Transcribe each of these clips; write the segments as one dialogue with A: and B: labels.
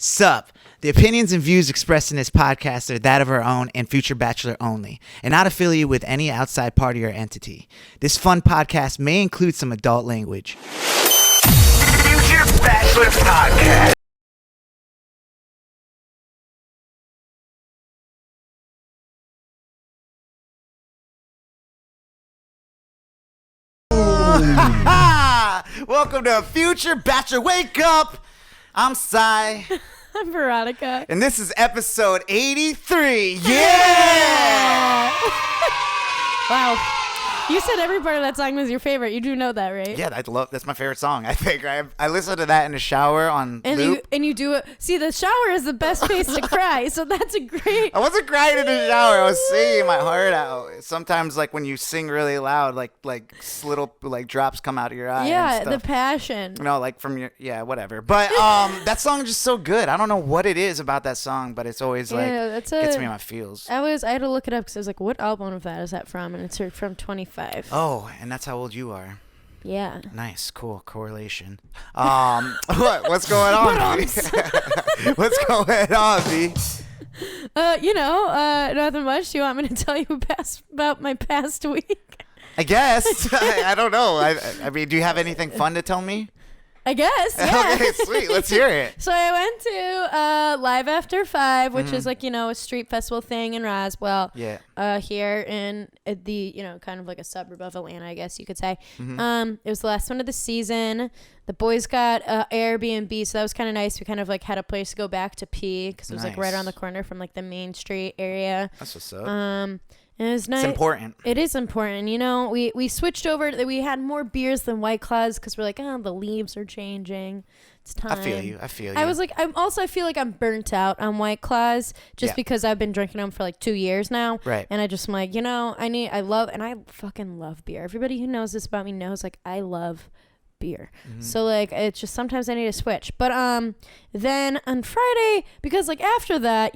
A: Sup. The opinions and views expressed in this podcast are that of our own and Future Bachelor only, and not affiliated with any outside party or entity. This fun podcast may include some adult language.
B: Future Bachelor Podcast.
A: Welcome to Future Bachelor. Wake up! I'm Cy.
C: I'm Veronica.
A: And this is episode 83. Yeah!
C: Wow. You said every part of that song was your favorite. You do know that, right?
A: Yeah, that's my favorite song. I think I listen to that in the shower on loop.
C: You do it. See, the shower is the best place to cry, so that's a great.
A: I wasn't crying in the shower. I was singing my heart out. Sometimes, like when you sing really loud, like little drops come out of your eye.
C: Yeah,
A: and stuff.
C: the passion.
A: No, like from your whatever. But that song is just so good. I don't know what it is about that song, but it's always gets me in my feels.
C: I had to look it up because I was like, what album of that is that from? And it's from 25.
A: Oh, and that's how old you are.
C: Yeah.
A: Nice, cool correlation. What's going on? What's going on, V?
C: Nothing much. Do you want me to tell you about my past week?
A: I guess. I don't know. I mean, do you have anything fun to tell me?
C: I guess, yeah.
A: Okay, sweet. Let's hear it.
C: So I went to Live After 5, which is a street festival thing in Roswell.
A: Yeah.
C: Here in the, kind of like a suburb of Atlanta, I guess you could say. It was the last one of the season. The boys got Airbnb, so that was kind of nice. We kind of had a place to go back to pee because it was right around the corner from the main street area.
A: That's what's up.
C: And it was nice.
A: It's important.
C: It is important. We switched over. We had more beers than White Claws because we're the leaves are changing. It's time.
A: I feel you.
C: I was I feel like I'm burnt out on White Claws just because I've been drinking them for 2 years now.
A: Right.
C: And I just am I fucking love beer. Everybody who knows this about me knows I love beer. So it's just sometimes I need to switch. But then on Friday, because after that,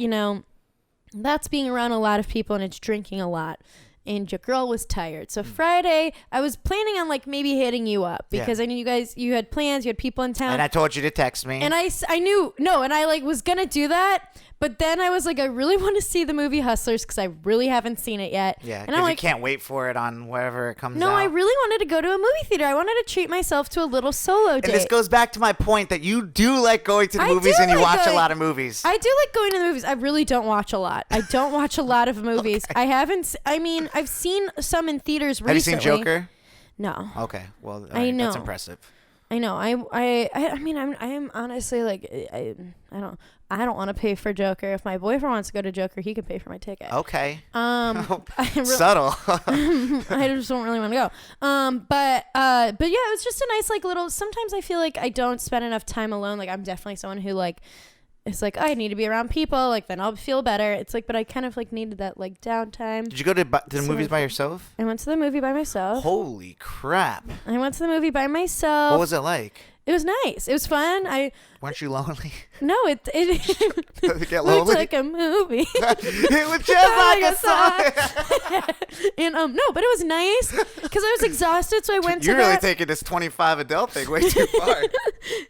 C: that's being around a lot of people and it's drinking a lot. And your girl was tired. So Friday, I was planning on maybe hitting you up because I knew you had plans, you had people in town.
A: And I told you to text me.
C: And I knew, and I was going to do that. But then I was I really want to see the movie Hustlers because I really haven't seen it yet.
A: Yeah,
C: and
A: because you can't wait for it on wherever it comes out.
C: No, I really wanted to go to a movie theater. I wanted to treat myself to a little solo date.
A: And this goes back to my point that you do like going to the movies and you watch a lot of movies.
C: I do like going to the movies. I really don't watch a lot. I don't watch a lot of movies. Okay. I've seen some in theaters recently.
A: Have you seen Joker?
C: No.
A: Okay, well,
C: I know.
A: That's impressive.
C: I know. I am honestly I don't want to pay for Joker. If my boyfriend wants to go to Joker, he can pay for my ticket.
A: Okay.
C: Subtle. I just don't really want to go. But yeah, it was just a nice little. Sometimes I feel like I don't spend enough time alone. I'm definitely someone who it's I need to be around people. Then I'll feel better. It's but I kind of needed that downtime.
A: Did you go to the movies by yourself?
C: I went to the movie by myself.
A: Holy crap!
C: I went to the movie by myself.
A: What was it like?
C: It was nice. It was fun.
A: Weren't you lonely?
C: No, it
A: Does it get lonely?
C: It's like a movie.
A: It was just like a song.
C: And no, but it was nice because I was exhausted, so I went to
A: You're really taking this 25 adult thing way too far.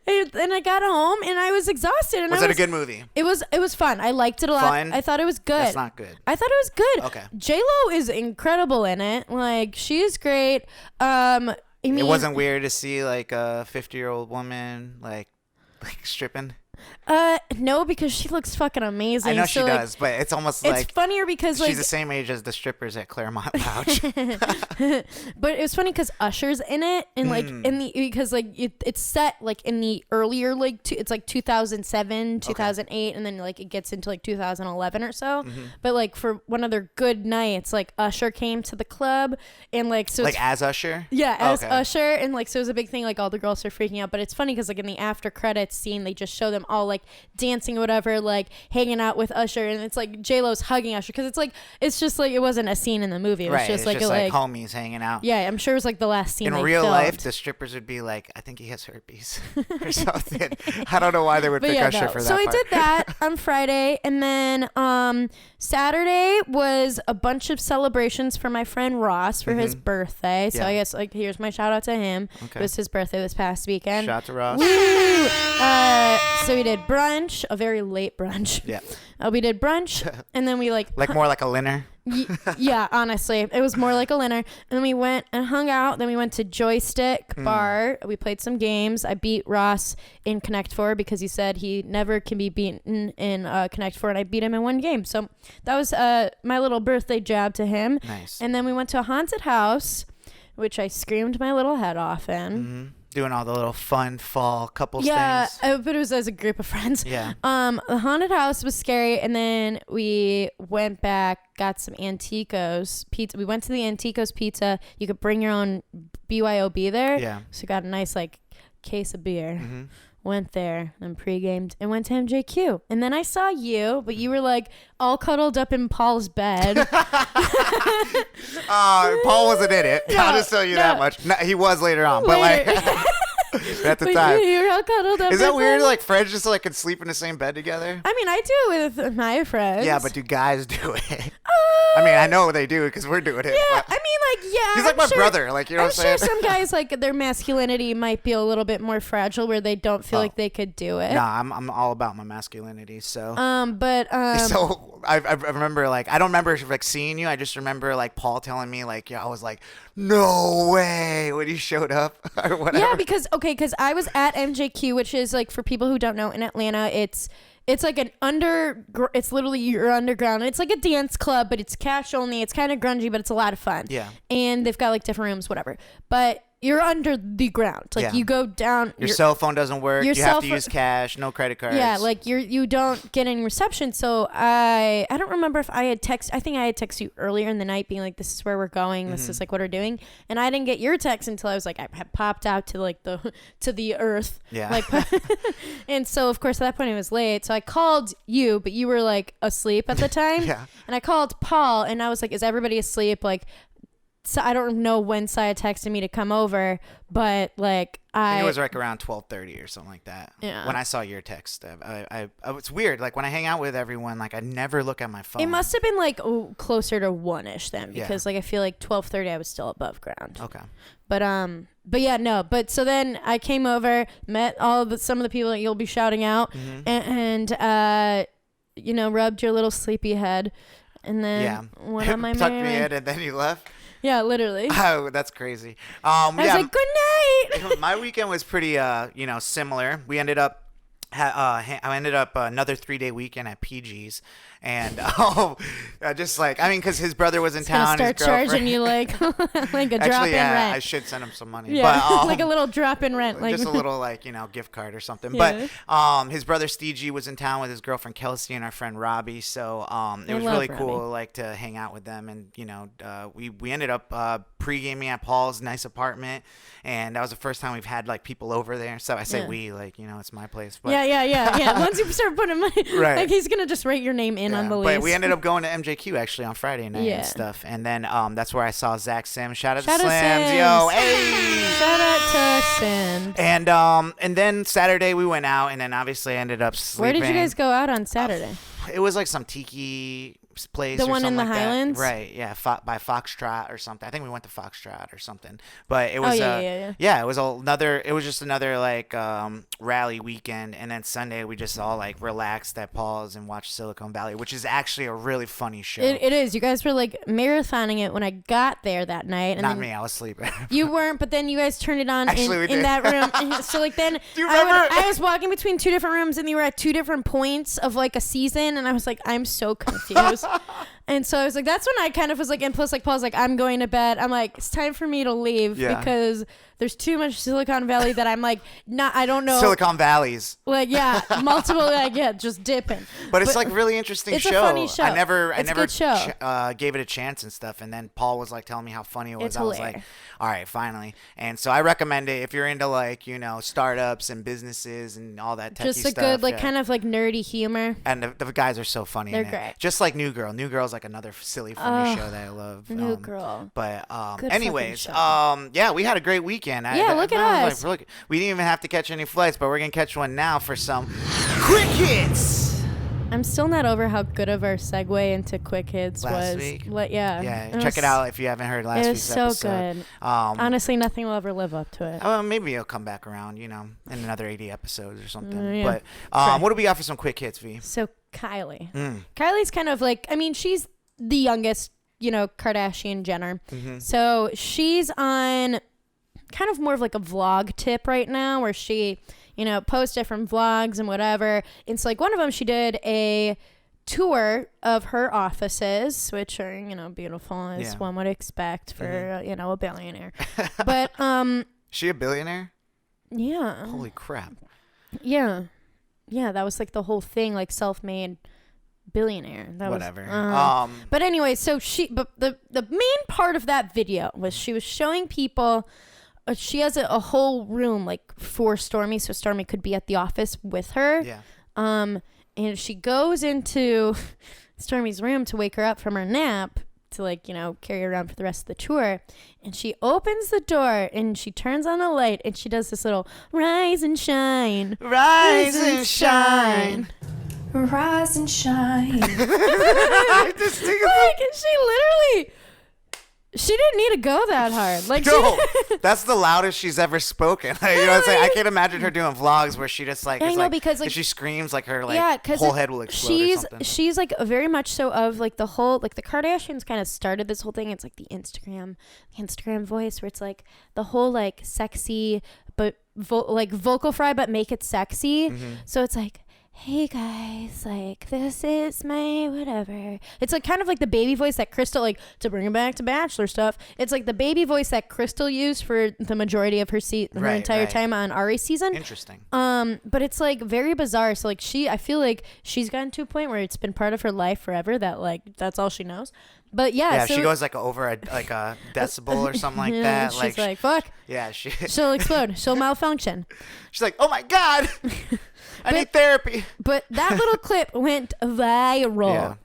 C: And I got home and I was exhausted. And
A: was it a good movie?
C: It was fun. I liked it a lot.
A: Fun?
C: I thought it was good.
A: That's not good.
C: I thought it was good.
A: Okay.
C: J-Lo is incredible in it. She is great.
A: It wasn't weird to see a 50-year-old woman stripping.
C: No, because she looks fucking amazing.
A: I know she does, but it's almost
C: it's funnier because
A: she's the same age as the strippers at Claremont Lounge.
C: But it was funny because Usher's in it, and because it's set in the earlier it's 2007, 2008, and then it gets into 2011 or so. But for one of their good nights, Usher came to the club, and so
A: as Usher.
C: Yeah, as Usher, and so it was a big thing. All the girls are freaking out, but it's funny because in the after credits scene, they just show them all dancing or whatever, hanging out with Usher, and it's J-Lo's hugging Usher because it's just it wasn't a scene in the movie. It was
A: right,
C: just
A: it's just homies hanging out.
C: Yeah, I'm sure it was the last scene.
A: In real life, the strippers would be I think he has herpes or something. I don't know why they would pick Usher for that.
C: So
A: part.
C: I did that on Friday, and then Saturday was a bunch of celebrations for my friend Ross for his birthday. So I guess here's my shout out to him. Okay. It was his birthday this past weekend.
A: Shout out to Ross.
C: Woo! So we did brunch, a very late brunch.
A: Yeah.
C: We did brunch, and then we like
A: more like a dinner.
C: Yeah, honestly, it was more like a dinner. And then we went and hung out. Then we went to Joystick Bar. We played some games. I beat Ross in Connect 4 because he said he never can be beaten in Connect 4, and I beat him in one game. So that was my little birthday jab to him.
A: Nice.
C: And then we went to a haunted house, which I screamed my little head off in.
A: Mm-hmm. Doing all the little fun fall couples things.
C: Yeah, but it was as a group of friends.
A: Yeah.
C: The haunted house was scary, and then we went back, got some Antico's pizza. We went to the Antico's Pizza. You could bring your own BYOB there.
A: Yeah.
C: So we got a nice like case of beer.
A: Mm-hmm.
C: Went there, then pre-gamed, and went to MJQ. And then I saw you, but you were like all cuddled up in Paul's bed.
A: Paul wasn't in it. I'll just tell you that much. No, he was later on, but like at the
C: But
A: time.
C: you were all cuddled up.
A: Is that
C: with
A: weird?
C: him.
A: Like friends just like could sleep in the same bed together?
C: I mean, I do it with my friends.
A: Yeah, but do guys do it? I mean, I know they do because we're doing it.
C: Yeah,
A: but
C: I mean, like, yeah.
A: he's like
C: I'm
A: my
C: sure-
A: brother. Like, you know
C: I'm
A: what I'm
C: sure
A: saying?
C: some guys, like, their masculinity might be a little bit more fragile where they don't feel like they could do it.
A: Nah, I'm all about my masculinity. So,
C: so
A: I remember like I don't remember like seeing you. I just remember like Paul telling me like I was like, no way when he showed up or whatever.
C: yeah, because I was at MJQ, which is like for people who don't know, in Atlanta, it's like it's literally your underground. It's like a dance club, but it's cash only. It's kind of grungy, but it's a lot of fun.
A: Yeah.
C: And they've got like different rooms, whatever. But you're under the ground. Like you go down.
A: Your cell phone doesn't work.
C: your
A: You have
C: cell
A: to
C: phone-
A: use cash, no credit cards.
C: Yeah, like you don't get any reception. So I don't remember if I had text. I think I had texted you earlier in the night, being like, "This is where we're going. This is like what we're doing." And I didn't get your text until I was like, I had popped out to like the earth.
A: Yeah.
C: Like, and so of course at that point it was late. So I called you, but you were like asleep at the time.
A: Yeah.
C: And I called Paul, and I was like, "Is everybody asleep?" Like. So I don't know when Saya texted me to come over, but like
A: I think it was like around 12:30 or something like that.
C: Yeah.
A: When I saw your text, it's weird. Like when I hang out with everyone, like I never look at my phone.
C: It must have been like closer to 1-ish then, because like I feel like 12:30 I was still above ground.
A: Okay.
C: But yeah, no. But so then I came over, met some of the people that you'll be shouting out, and rubbed your little sleepy head, and then went on my
A: tucked
C: merry
A: me
C: way.
A: in and then you left.
C: Yeah, literally.
A: Oh, that's crazy.
C: I was like, good night.
A: My weekend was pretty, similar. We ended up. I ended up another 3-day weekend at PG's, and just like because his brother was in town.
C: Start charging you like a drop
A: Actually,
C: in
A: yeah,
C: rent.
A: I should send him some money.
C: Yeah,
A: but,
C: like a little drop in rent, like
A: just a little gift card or something.
C: Yeah.
A: But his brother Stevie was in town with his girlfriend Kelsey and our friend Robbie, so it was really cool to hang out with them, and we ended up pre-gaming at Paul's nice apartment, and that was the first time we've had like people over there. So I say we it's my place. But
C: yeah. Once you start putting money,
A: right.
C: like he's gonna just write your name in on the list.
A: But we ended up going to MJQ actually on Friday night and stuff, and then that's where I saw Zach Sims. Shout out to Sims, yo, hey!
C: Shout out to Sims.
A: And then Saturday we went out, and then obviously I ended up sleeping.
C: Where did you guys go out on Saturday?
A: It was like some tiki place.
C: The
A: or
C: one in
A: something
C: the
A: like
C: Highlands?
A: That. Right, yeah, by Foxtrot or something. I think we went to Foxtrot or something. But it was
C: yeah.
A: It was just another like rally weekend, and then Sunday we just all like relaxed at Paul's and watched Silicon Valley, which is actually a really funny show.
C: It is. You guys were like marathoning it when I got there that night. And
A: Not
C: then
A: me, I was sleeping.
C: You weren't, but then you guys turned it on
A: Actually, we
C: in
A: did.
C: that room. So like then
A: Do you remember?
C: I was walking between two different rooms, and they were at two different points of like a season, and I was like, I'm so confused. And so I was like, that's when I kind of was like, and plus like Paul's like, I'm going to bed. I'm like, it's time for me to leave because there's too much Silicon Valley that I'm like, I don't know.
A: Silicon Valleys.
C: Like, yeah, multiple, just dipping.
A: But it's like really interesting
C: it's
A: show.
C: a funny show.
A: I never
C: good show.
A: Gave it a chance and stuff. And then Paul was like telling me how funny it was.
C: It's
A: I was like, all right, finally. And so I recommend it if you're into like, startups and businesses and all that techie
C: Just a
A: stuff.
C: good, like kind of like nerdy humor.
A: And the guys are so funny.
C: They're
A: in it.
C: great.
A: Just like New Girl. New Girl's like another silly, funny show that I love.
C: New Girl.
A: But
C: Good
A: anyways,
C: fucking show.
A: we had a great weekend.
C: Look at us.
A: We didn't even have to catch any flights, but we're going to catch one now for some quick hits.
C: I'm still not over how good of our segue into Quick Hits
A: last
C: was.
A: week.
C: Yeah,
A: Check it out if you haven't heard last week's
C: episode. It was so
A: episode.
C: good. Honestly, nothing will ever live up to it.
A: Well, maybe it'll come back around, in another 80 episodes or something.
C: Yeah.
A: But what do we got for some quick hits, V?
C: So Kylie. Kylie's kind of like, I mean, she's the youngest, Kardashian Jenner. So she's on kind of more of like a vlog tip right now where she, posts different vlogs and whatever. And so like one of them, she did a tour of her offices, which are, beautiful as one would expect for, a billionaire. But,
A: she a billionaire?
C: Yeah.
A: Holy crap.
C: Yeah. Yeah, that was like the whole thing, like self-made billionaire. That
A: Whatever.
C: But anyway, so but the main part of that video was she was showing people, she has a whole room like for Stormi, so Stormi could be at the office with her.
A: Yeah.
C: And she goes into Stormi's room to wake her up from her nap to like, carry her around for the rest of the tour. And she opens the door and she turns on a light and she does this little rise and shine.
A: Rise and shine.
C: Rise and shine.
A: Just think
C: and she didn't need to go that hard. Like,
A: no, that's the loudest she's ever spoken. You know what I'm saying? I can't imagine her doing vlogs where she just like,
C: I know, because like
A: if she screams like her
C: whole
A: head will explode or something.
C: She's like very much so of like the whole, like the Kardashians kind of started this whole thing. It's like the Instagram voice where it's like the whole like sexy but vocal fry but make it sexy. So it's like, hey guys, like this is my whatever. It's like kind of like the baby voice that Crystal, like to bring it back to Bachelor stuff, it's like the baby voice that Crystal used for the majority of her entire time on Ari's season.
A: Interesting.
C: But it's like very bizarre. So like I feel like she's gotten to a point where it's been part of her life forever that like that's all she knows. But yeah, so
A: she goes like over a decibel or something like that.
C: She's like fuck.
A: Yeah,
C: she'll explode. She'll malfunction.
A: She's like, oh my god. I need therapy.
C: But that little clip went viral.
A: Yeah.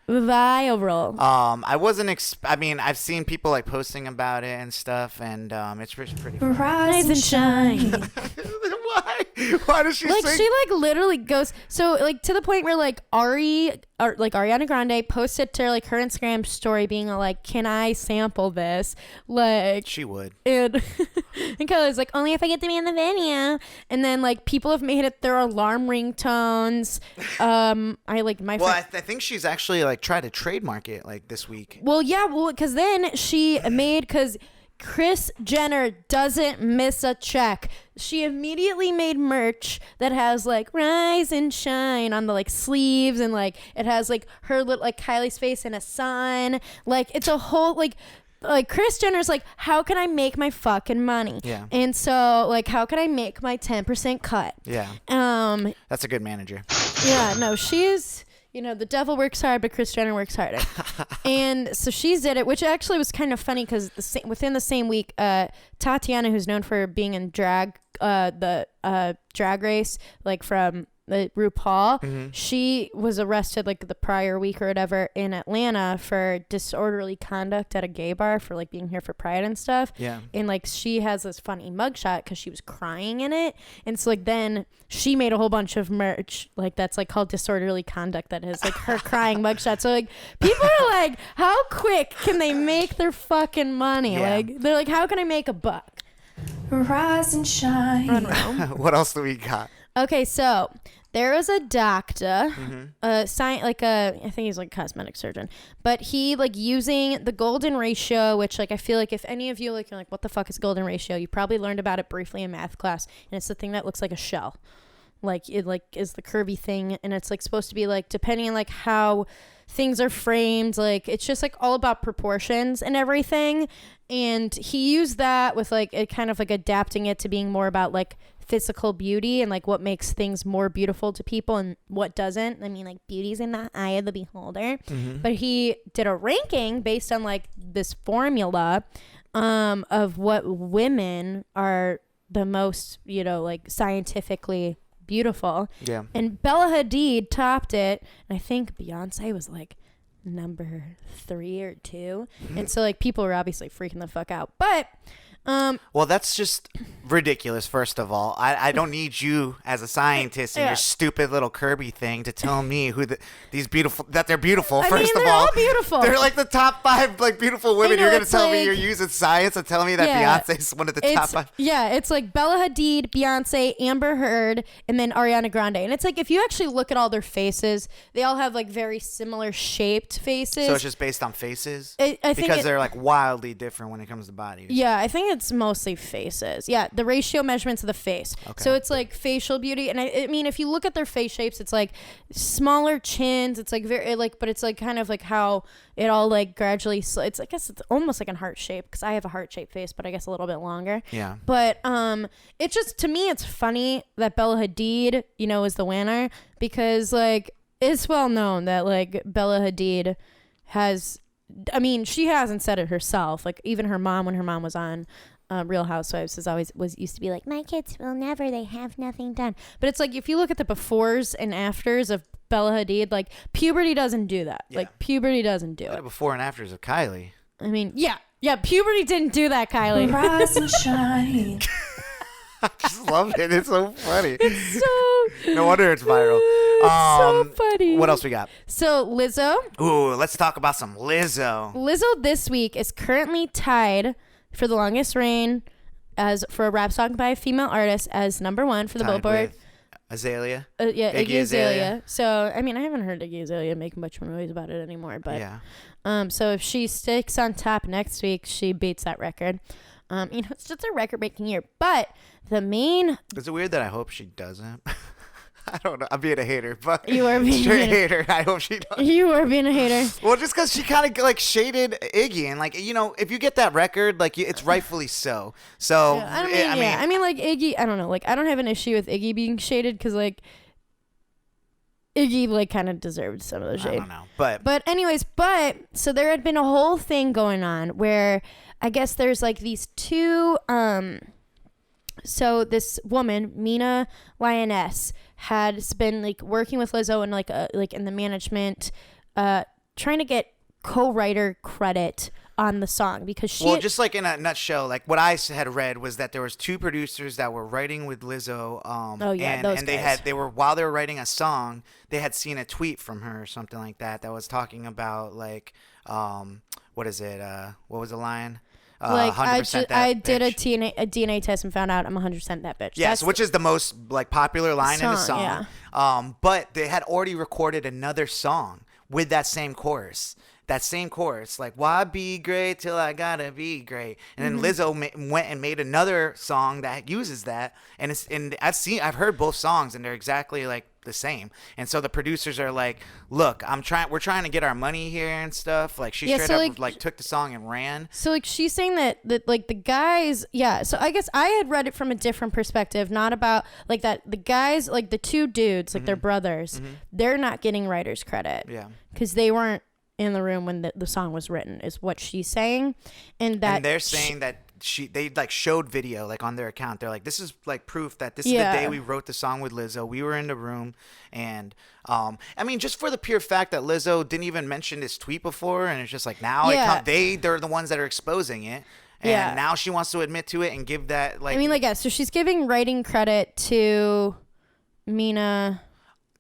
C: Viral.
A: I wasn't. I mean, I've seen people like posting about it and stuff, and it's pretty.
C: Rise and shine.
A: Why? Why does she
C: like
A: sing?
C: she like literally goes so like to the point where like Ariana Grande posted to like her Instagram story being like, can I sample this? Like
A: she would.
C: And Kylie's like, only if I get to be in the video. And then like people have made it their alarm ringtones. I
A: think she's actually like tried to trademark it like this week.
C: Well, yeah, because then she made Kris Jenner doesn't miss a check. She immediately made merch that has like rise and shine on the like sleeves, and like it has like her little like Kylie's face in a sun. Like it's a whole like Kris Jenner's like, how can I make my fucking money?
A: Yeah.
C: And so like, how can I make my 10% cut?
A: Yeah. That's a good manager.
C: Yeah. No, she's. The devil works hard, but Kris Jenner works harder. And so she did it, which actually was kind of funny because within the same week, Tatiana, who's known for being in drag, the drag race, like from RuPaul, she was arrested like the prior week or whatever in Atlanta for disorderly conduct at a gay bar for like being here for Pride and stuff.
A: Yeah.
C: And like she has this funny mugshot because she was crying in it. And so like then she made a whole bunch of merch like that's like called disorderly conduct that is like her crying mugshot. So like people are like, how quick can they make their fucking money?
A: Yeah.
C: Like they're like, how can I make a buck? Rise and shine.
A: What else do we got?
C: Okay, so there was a doctor, I think he's like a cosmetic surgeon, but he like using the golden ratio, which like I feel like if any of you like you're like, what the fuck is golden ratio? You probably learned about it briefly in math class, and it's the thing that looks like a shell. Like it like is the curvy thing, and it's like supposed to be like depending on like how things are framed, like it's just like all about proportions and everything. And he used that with like it kind of like adapting it to being more about like physical beauty and like what makes things more beautiful to people and what doesn't. I mean, like beauty's in the eye of the beholder. But he did a ranking based on like this formula of what women are the most, like scientifically beautiful.
A: Yeah.
C: And Bella Hadid topped it, and I think Beyonce was like number 3 or 2. And so like people were obviously freaking the fuck out. But
A: Well, that's just ridiculous. First of all, I don't need you as a scientist and your stupid little Kirby thing to tell me who they're beautiful. First of
C: they're all beautiful.
A: They're like the top 5 like beautiful women. You're gonna tell me you're using science and tell me that Beyonce's one of the top 5.
C: Yeah, it's like Bella Hadid, Beyonce, Amber Heard, and then Ariana Grande. And it's like if you actually look at all their faces, they all have like very similar shaped faces.
A: So it's just based on faces.
C: I think
A: because they're like wildly different when it comes to bodies.
C: Yeah, I think it's mostly faces. Yeah, the ratio measurements of the face. Okay. So it's like facial beauty, and I mean, if you look at their face shapes, it's like smaller chins. It's like very like, but it's like kind of like how it all like gradually. It's I guess it's almost like a heart shape because I have a heart shaped face, but I guess a little bit longer.
A: Yeah.
C: But it's just to me, it's funny that Bella Hadid, is the winner because like it's well known that like Bella Hadid has. I mean, she hasn't said it herself. Like even her mom, when her mom was on Real Housewives, used to be like, my kids will never. They have nothing done. But it's like if you look at the befores and afters of Bella Hadid, like puberty doesn't do that. Yeah. Like puberty doesn't do it.
A: The before and afters of Kylie.
C: I mean, yeah, puberty didn't do that, Kylie.
D: Rise and shine.
A: I just love it. It's so funny.
C: It's so.
A: No wonder it's viral.
C: So funny.
A: What else we got?
C: So Lizzo.
A: Ooh, let's talk about some Lizzo.
C: Lizzo this week is currently tied for the longest reign as for a rap song by a female artist as #1 for the Billboard.
A: With Azalea.
C: Yeah, Iggy Azalea. So I mean, I haven't heard Iggy Azalea make much noise about it anymore, but
A: yeah.
C: So if she sticks on top next week, she beats that record. It's just a record-breaking year. But the main...
A: Is it weird that I hope she doesn't? I don't know. I'm being a hater, but...
C: You are being
A: straight hater. I hope she doesn't.
C: You are being a hater.
A: Well, just because she kind of, like, shaded Iggy. And, like, if you get that record, like, it's rightfully so. So,
C: yeah, I mean, like, Iggy... I don't know. Like, I don't have an issue with Iggy being shaded because, like... Iggy like kind of deserved some of the shade.
A: I don't know, but
C: anyways, so there had been a whole thing going on where I guess there's like these two so this woman, Mina Lioness, has been like working with Lizzo and like in the management trying to get co-writer credit on the song because
A: just like in a nutshell, like what I had read was that there was 2 producers that were writing with Lizzo. They were while they were writing a song, they had seen a tweet from her or something like that was talking about like what is it? What was the line?
C: Like I did a DNA test and found out I'm 100% that bitch.
A: Yes, which is the most like popular line in the song.
C: Yeah.
A: But they had already recorded another song with that same chorus. Like, why be great till I gotta be great? And then Lizzo went and made another song that uses that, and I've heard both songs, and they're exactly like the same. And so the producers are like, look, we're trying to get our money here and stuff. Like she straight up like took the song and ran.
C: So like she's saying that like the guys, so I guess I had read it from a different perspective, not about like that the guys, like the 2 dudes, like their brothers, they're not getting writers credit.
A: Yeah,
C: because they weren't in the room when the song was written, is what she's saying. And
A: they're saying that they like showed video like on their account. They're like, this is like proof that this is the day we wrote the song with Lizzo. We were in the room, and I mean, just for the pure fact that Lizzo didn't even mention this tweet before, and it's just like now they're the ones that are exposing it. And now she wants to admit to it and give that like.
C: I mean, like so she's giving writing credit to Mina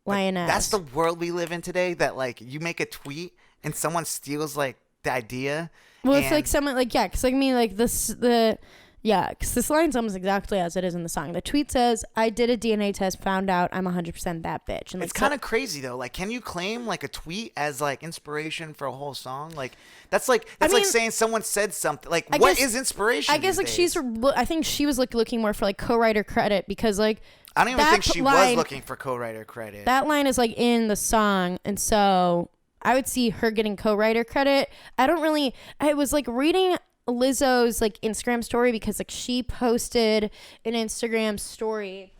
C: Lioness.
A: That's the world we live in today. That like you make a tweet and someone steals like the idea.
C: Well, it's like someone like because like I mean like because this line's almost exactly as it is in the song. The tweet says, "I did a DNA test, found out I'm 100% that bitch." And
A: it's kind of crazy though. Like, can you claim like a tweet as like inspiration for a whole song? Like that's like saying someone said something. Like, what is inspiration?
C: I guess like
A: days?
C: I think she was like looking more for like co-writer credit because like
A: I don't even think she was looking for co-writer credit.
C: That line is like in the song, and so I would see her getting co-writer credit. I was like reading Lizzo's like Instagram story because like she posted an Instagram story.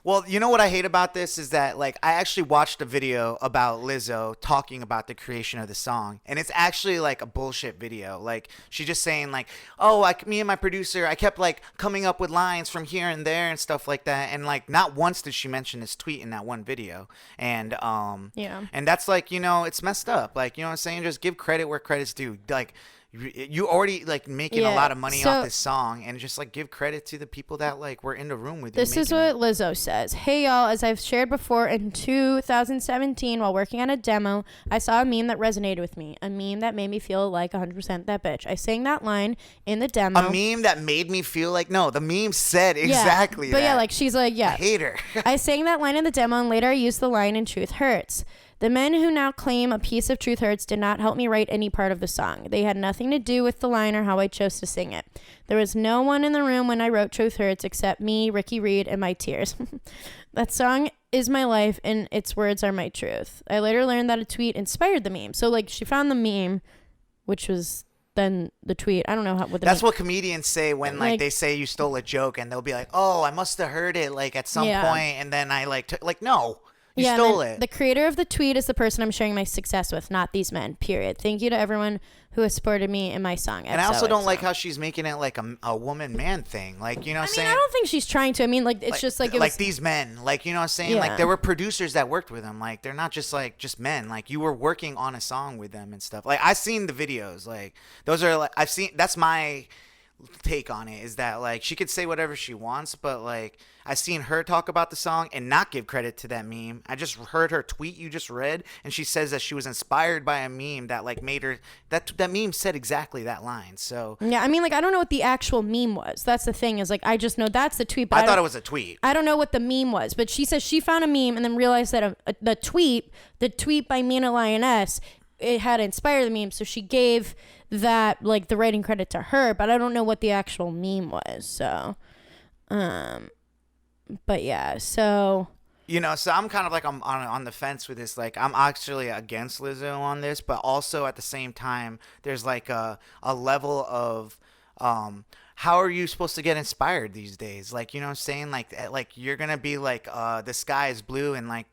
A: Well, you know what I hate about this is that like I actually watched a video about Lizzo talking about the creation of the song, and it's actually like a bullshit video. Like she's just saying like, oh, me and my producer, I kept like coming up with lines from here and there and stuff like that, and like not once did she mention this tweet in that one video. And and that's like, it's messed up. Like, you know what I'm saying? Just give credit where credit's due. Like, you already like making a lot of money off this song, and just like give credit to the people that like were in the room with you.
C: This is what Lizzo says. Hey y'all, as I've shared before, in 2017 while working on a demo, I saw a meme that resonated with me. A meme that made me feel like 100% that bitch. I sang that line in the demo.
A: A meme that made me feel like, no, the meme said exactly
C: but
A: that.
C: Yeah, like she's like, yeah.
A: I hate her.
C: I sang that line in the demo, and later I used the line in Truth Hurts. The men who now claim a piece of Truth Hurts did not help me write any part of the song. They had nothing to do with the line or how I chose to sing it. There was no one in the room when I wrote Truth Hurts except me, Ricky Reed, and my tears. That song is my life, and its words are my truth. I later learned that a tweet inspired the meme. So, like, she found the meme, which was then the tweet. I don't know what
A: that's what comedians say when like they say you stole a joke, and they'll be like, oh, I must have heard it like at some point, and then I like no. You stole it.
C: The creator of the tweet is the person I'm sharing my success with, not these men, period. Thank you to everyone who has supported me in my song.
A: And I also don't like how she's making it like a woman-man thing. Like, you know what I'm saying?
C: I don't think she's trying to. I mean, like, it's just like...
A: Like these men. Like, you know what I'm saying? Yeah. Like, there were producers that worked with them. Like, they're not just, like, just men. Like, you were working on a song with them and stuff. Like, I've seen the videos. Like, those are, like... That's my take on it, is that like she could say whatever she wants, but like I've seen her talk about the song and not give credit to that meme. I just heard her tweet you just read, and she says that she was inspired by a meme that like made her that meme said exactly that line. So
C: yeah, I mean, like, I don't know what the actual meme was. That's the thing, is like I just know that's the tweet, but
A: I thought it was a tweet.
C: I don't know what the meme was, but she says she found a meme and then realized that the tweet by Mina Lioness, it had inspired the meme, so she gave that like the writing credit to her, but I don't know what the actual meme was. So but yeah, so
A: you know, so I'm kind of like I'm on the fence with this. Like, I'm actually against Lizzo on this, but also at the same time there's like a level of how are you supposed to get inspired these days? Like, you know what I'm saying? Like you're going to be like, the sky is blue, and like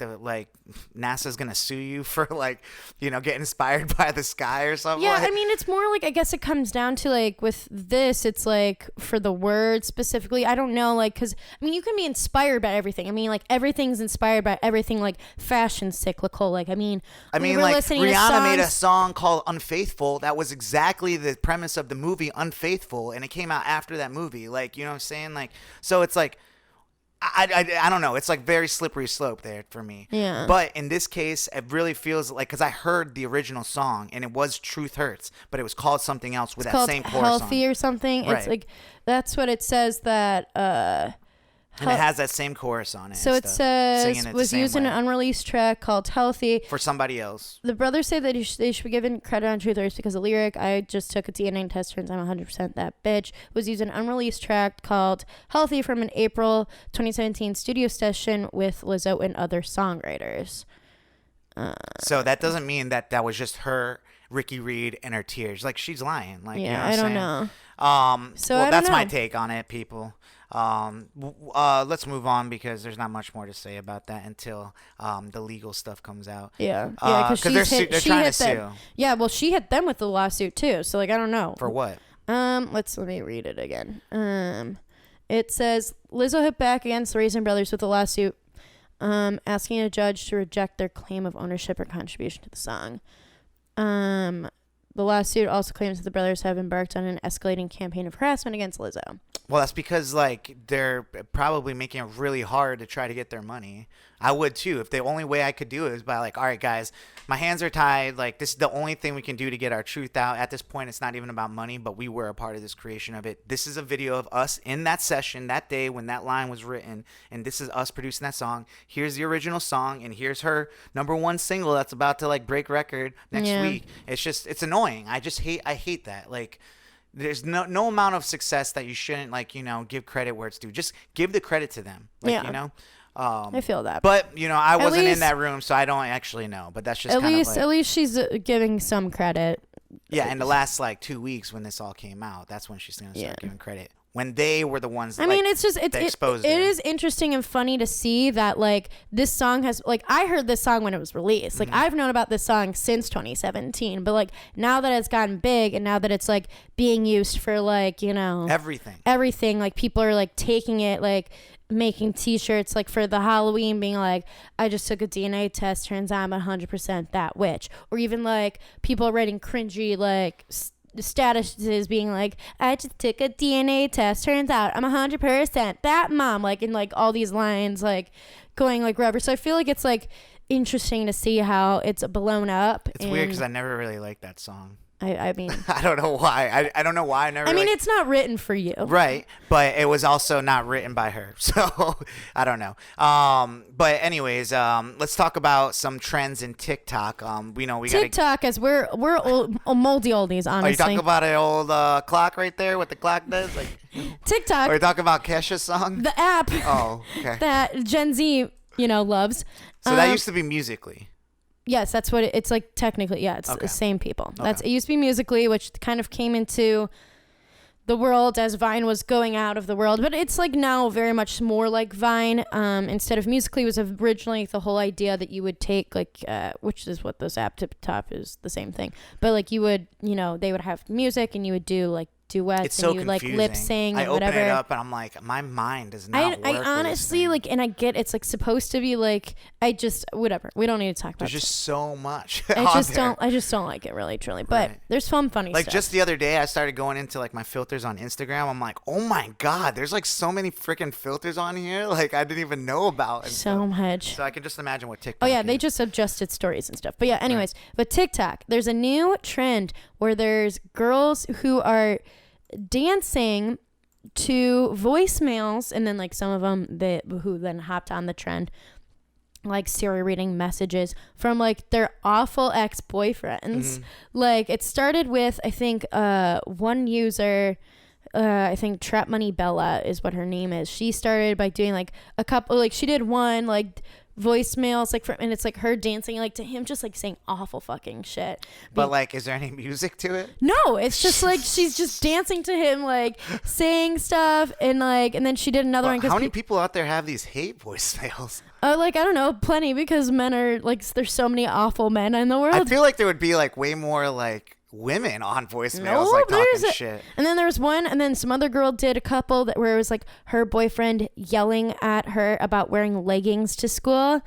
A: NASA's going to sue you for like, you know, getting inspired by the sky or something.
C: Yeah.
A: Like,
C: I mean, it's more like, I guess it comes down to like with this, it's like for the words specifically, I don't know, like, cause I mean, you can be inspired by everything. I mean, like everything's inspired by everything, like fashion cyclical. Like, I mean,
A: like Rihanna made a song called Unfaithful. That was exactly the premise of the movie Unfaithful, and it came out after that movie. Like, you know what I'm saying? Like, so it's like I don't know, it's like very slippery slope there for me.
C: Yeah,
A: but in this case it really feels like, because I heard the original song and it was Truth Hurts, but it was called something else with that same chorus
C: Healthy or something. Right. It's like, that's what it says, that
A: and it has that same chorus on it.
C: So it says, was used in an unreleased track called Healthy.
A: For somebody else.
C: The brothers say that they should be given credit on Truth Hurts because the lyric, I just took a DNA test, turns I'm 100% that bitch, was used in an unreleased track called Healthy from an April 2017 studio session with Lizzo and other songwriters.
A: So that doesn't mean that was just her, Ricky Reed, and her tears. Like, she's lying. Like,
C: yeah,
A: you know
C: I don't know.
A: So that's my take on it, people. Let's move on, because there's not much more to say about that until the legal stuff comes out.
C: Yeah, because
A: they're trying to sue.
C: Yeah, well, she hit them with the lawsuit too. So like, I don't know
A: for what.
C: Let me read it again. It says Lizzo hit back against the Raisin Brothers with a lawsuit, asking a judge to reject their claim of ownership or contribution to the song. The lawsuit also claims that the brothers have embarked on an escalating campaign of harassment against Lizzo.
A: Well, that's because like they're probably making it really hard to try to get their money. I would too. If the only way I could do it is by like, all right, guys, my hands are tied. Like, this is the only thing we can do to get our truth out. At this point, it's not even about money, but we were a part of this creation of it. This is a video of us in that session that day when that line was written, and this is us producing that song. Here's the original song, and here's her #1 single that's about to like break record next week. It's annoying. I hate that. Like, there's no amount of success that you shouldn't, like, you know, give credit where it's due. Just give the credit to them. Like, you know.
C: I feel that.
A: But, you know, I wasn't in that room, so I don't actually know. But that's just
C: at least she's giving some credit.
A: Yeah, in the last like 2 weeks when this all came out, that's when she's gonna start giving credit. When they were the ones that,
C: I mean, it's just it is interesting and funny to see that like this song has, like, I heard this song when it was released. Like, I've known about this song since 2017, but like now that it's gotten big and now that it's like being used for like, you know, everything, like people are like taking it, like making t-shirts like for the Halloween, being like, I just took a DNA test, turns out I'm 100% that witch. Or even like people writing cringy like statuses being like, I just took a DNA test, turns out I'm 100% that mom, like, in like all these lines, like going like wherever. So I feel like it's like interesting to see how it's blown up.
A: It's weird because I never really liked that song.
C: I mean,
A: I don't know why. I don't know why I never.
C: I mean, it's not written for you,
A: right? But it was also not written by her, so I don't know. But anyways, let's talk about some trends in TikTok. We got
C: TikTok, as we're old, moldy oldies, honestly.
A: Are you talking about an old clock right there? What the clock does, like
C: TikTok?
A: Are you talking about Kesha's song?
C: The app.
A: Oh, okay.
C: That Gen Z, loves.
A: So that used to be Musical.ly.
C: Yes, that's what it's like technically. Yeah, it's the same people. It used to be Musical.ly, which kind of came into the world as Vine was going out of the world, but it's like now very much more like Vine. Instead of Musical.ly was originally the whole idea that you would take like, which is what this app Tip Top is, the same thing. But like you would, they would have music and you would do like duets,
A: it's so
C: and you like lip sing and whatever.
A: I open it up and I'm like, my mind does not work.
C: I honestly like, and I get it's like supposed to be like, whatever. We don't need to talk about.
A: There's just so much.
C: I just don't like it really, truly. But there's some funny stuff.
A: Like just the other day, I started going into like my filters on Instagram. I'm like, oh my god, there's like so many freaking filters on here. Like I didn't even know about.
C: So much.
A: So I can just imagine what TikTok.
C: Oh yeah, they just adjusted stories and stuff. But yeah, anyways, but TikTok, there's a new trend where there's girls who are dancing to voicemails, and then like some of them who then hopped on the trend, like Siri reading messages from like their awful ex-boyfriends. Like it started with, I think, one user, I think Trap Money Bella is what her name is. She started by doing like a couple, like she did one like voicemails like and it's like her dancing like to him, just like saying awful fucking shit.
A: But like, is there any music to it?
C: No, it's just like she's just dancing to him, like saying stuff, and like, and then she did another one.
A: How many people out there have these hate voicemails?
C: Like I don't know, plenty, because men are like, there's so many awful men in the world.
A: I feel like there would be like way more like women on voicemails, like talking shit.
C: And then there was one, and then some other girl did a couple where it was like her boyfriend yelling at her about wearing leggings to school.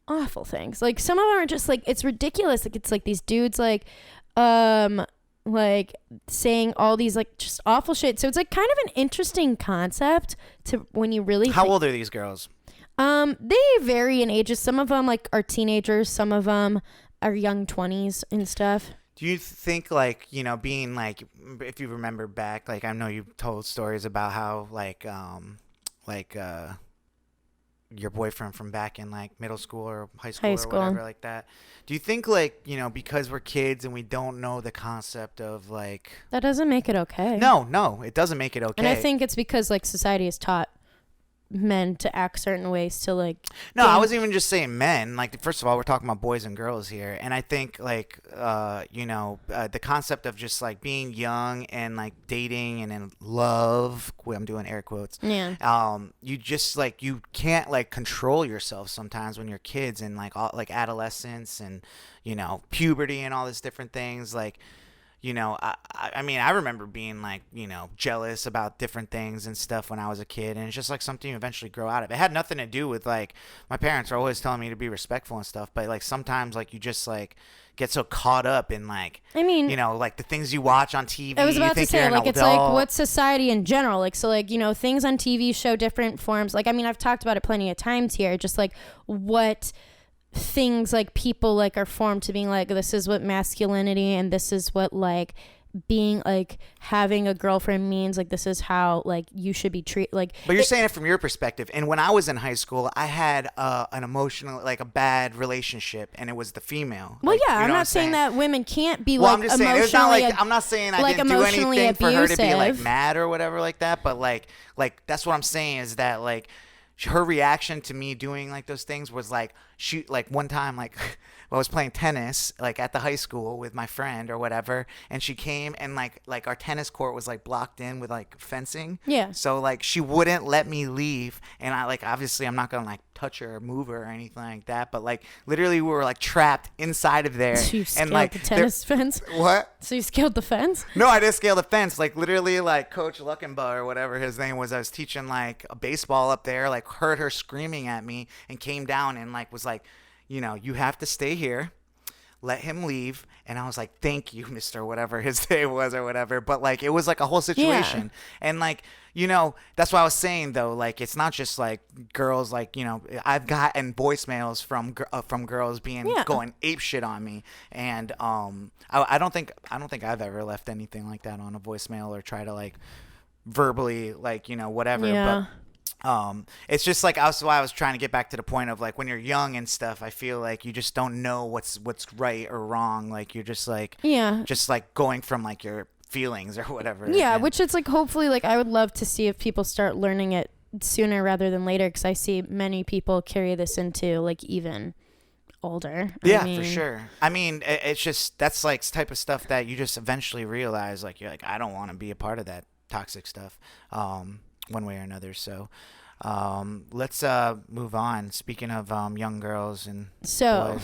C: Awful things. Like some of them are just like, it's ridiculous. Like it's like these dudes like saying all these like just awful shit. So it's like kind of an interesting concept to when you really
A: How old are these girls?
C: They vary in ages. Some of them like are teenagers, some of them are young 20s and stuff.
A: Do you think, like, being, like, if you remember back, like, I know you told stories about how, like, your boyfriend from back in, like, middle school or high school or whatever like that. Do you think, like, because we're kids and we don't know the concept of, like...
C: That doesn't make it okay.
A: No, it doesn't make it okay.
C: And I think it's because, like, society has taught men to act certain ways to like
A: I wasn't even just saying men. Like, first of all, we're talking about boys and girls here, and I think like the concept of just like being young and like dating and in love, I'm doing air quotes, you just like, you can't like control yourself sometimes when you're kids, and like all, like adolescence and puberty and all these different things. Like, I mean, I remember being like, jealous about different things and stuff when I was a kid. And it's just like something you eventually grow out of. It had nothing to do with like, my parents are always telling me to be respectful and stuff. But like sometimes like you just like get so caught up in like,
C: I mean,
A: like the things you watch on TV.
C: I was about to say, like, it's like what society in general, like, so like, things on TV show different forms. Like, I mean, I've talked about it plenty of times here, just like what things like people like are formed to being like, this is what masculinity and this is what like being like having a girlfriend means, like this is how like you should be treated, like.
A: But you're saying it from your perspective. And when I was in high school, I had an emotional, like a bad relationship, and it was the female.
C: Well,
A: like,
C: yeah, I'm not saying that women can't be
A: well,
C: like
A: I'm just saying, it's not like, I'm not saying I didn't do anything for her to be like mad or whatever like that, but like that's what I'm saying is that like her reaction to me doing like those things was like, she like one time like I was playing tennis like at the high school with my friend or whatever, and she came and like our tennis court was like blocked in with like fencing.
C: Yeah.
A: So like she wouldn't let me leave, and I like, obviously I'm not gonna like touch her or move her or anything like that, but like literally we were like trapped inside of there.
C: So you scaled
A: and like
C: the tennis fence?
A: What?
C: So you scaled the fence?
A: No, I didn't scale the fence. Like literally like Coach Luckenbaugh or whatever his name was, I was teaching like a baseball up there, like heard her screaming at me and came down and like was like, you have to stay here. let him leave. And I was like, thank you, Mr. whatever his name was or whatever. But like, it was like a whole situation. And like, you know, that's what I was saying though. Like, it's not just like girls, like, you know, I've gotten voicemails from girls going ape shit on me. And I don't think I've ever left anything like that on a voicemail or try to like verbally, like, you know, whatever.
C: Yeah.
A: But it's just like why I was trying to get back to the point of like when you're young and stuff, I feel like you just don't know what's right or wrong. Like you're just like just like going from like your feelings or whatever.
C: Yeah, which it's like hopefully like I would love to see if people start learning it sooner rather than later, because I see many people carry this into like even older.
A: Yeah, for sure. I mean, it's just that's like type of stuff that you just eventually realize like you're like, I don't want to be a part of that toxic stuff. One way or another. So let's move on. Speaking of young girls and boys.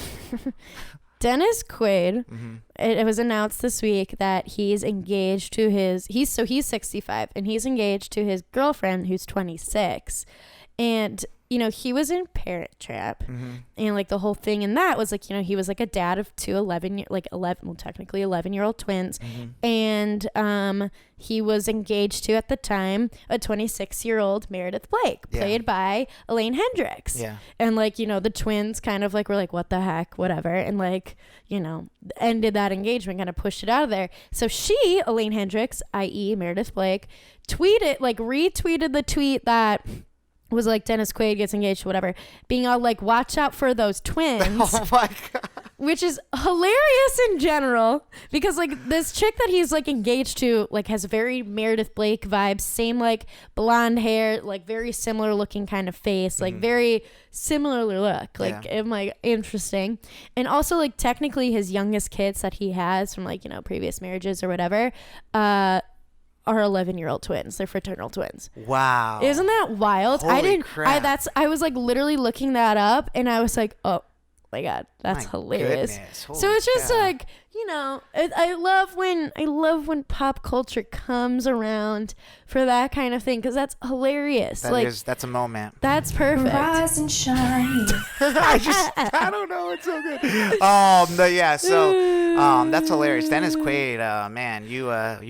C: Dennis Quaid, it was announced this week that he's engaged to he's 65 and he's engaged to his girlfriend who's 26. And you know, he was in Parent Trap, and like the whole thing in that was like, you know, he was like a dad of two 11-year-old twins, and he was engaged to, at the time, a 26-year-old Meredith Blake, played by Elaine Hendricks. Yeah. And like, you know, the twins kind of like were like, what the heck, whatever, and like, you know, ended that engagement, kind of pushed it out of there. So she, Elaine Hendricks, i.e. Meredith Blake, retweeted the tweet that was like Dennis Quaid gets engaged, whatever, being all like, watch out for those twins.
A: Oh my God.
C: Which is hilarious in general, because like this chick that he's like engaged to like has very Meredith Blake vibes, same like blonde hair, like very similar looking kind of face, like very similar look, like I'm like, interesting. And also like technically his youngest kids that he has from like, you know, previous marriages or whatever, are 11-year-old twins. They're fraternal twins.
A: Wow.
C: Isn't that wild?
A: Holy crap.
C: I was like literally looking that up, and I was like, oh my God, that's hilarious. So it's just like, you know, I love when pop culture comes around for that kind of thing, because that's hilarious.
A: That's a moment.
C: That's perfect.
D: Rise and shine.
A: I don't know. It's so good. That's hilarious. Dennis Quaid, man, you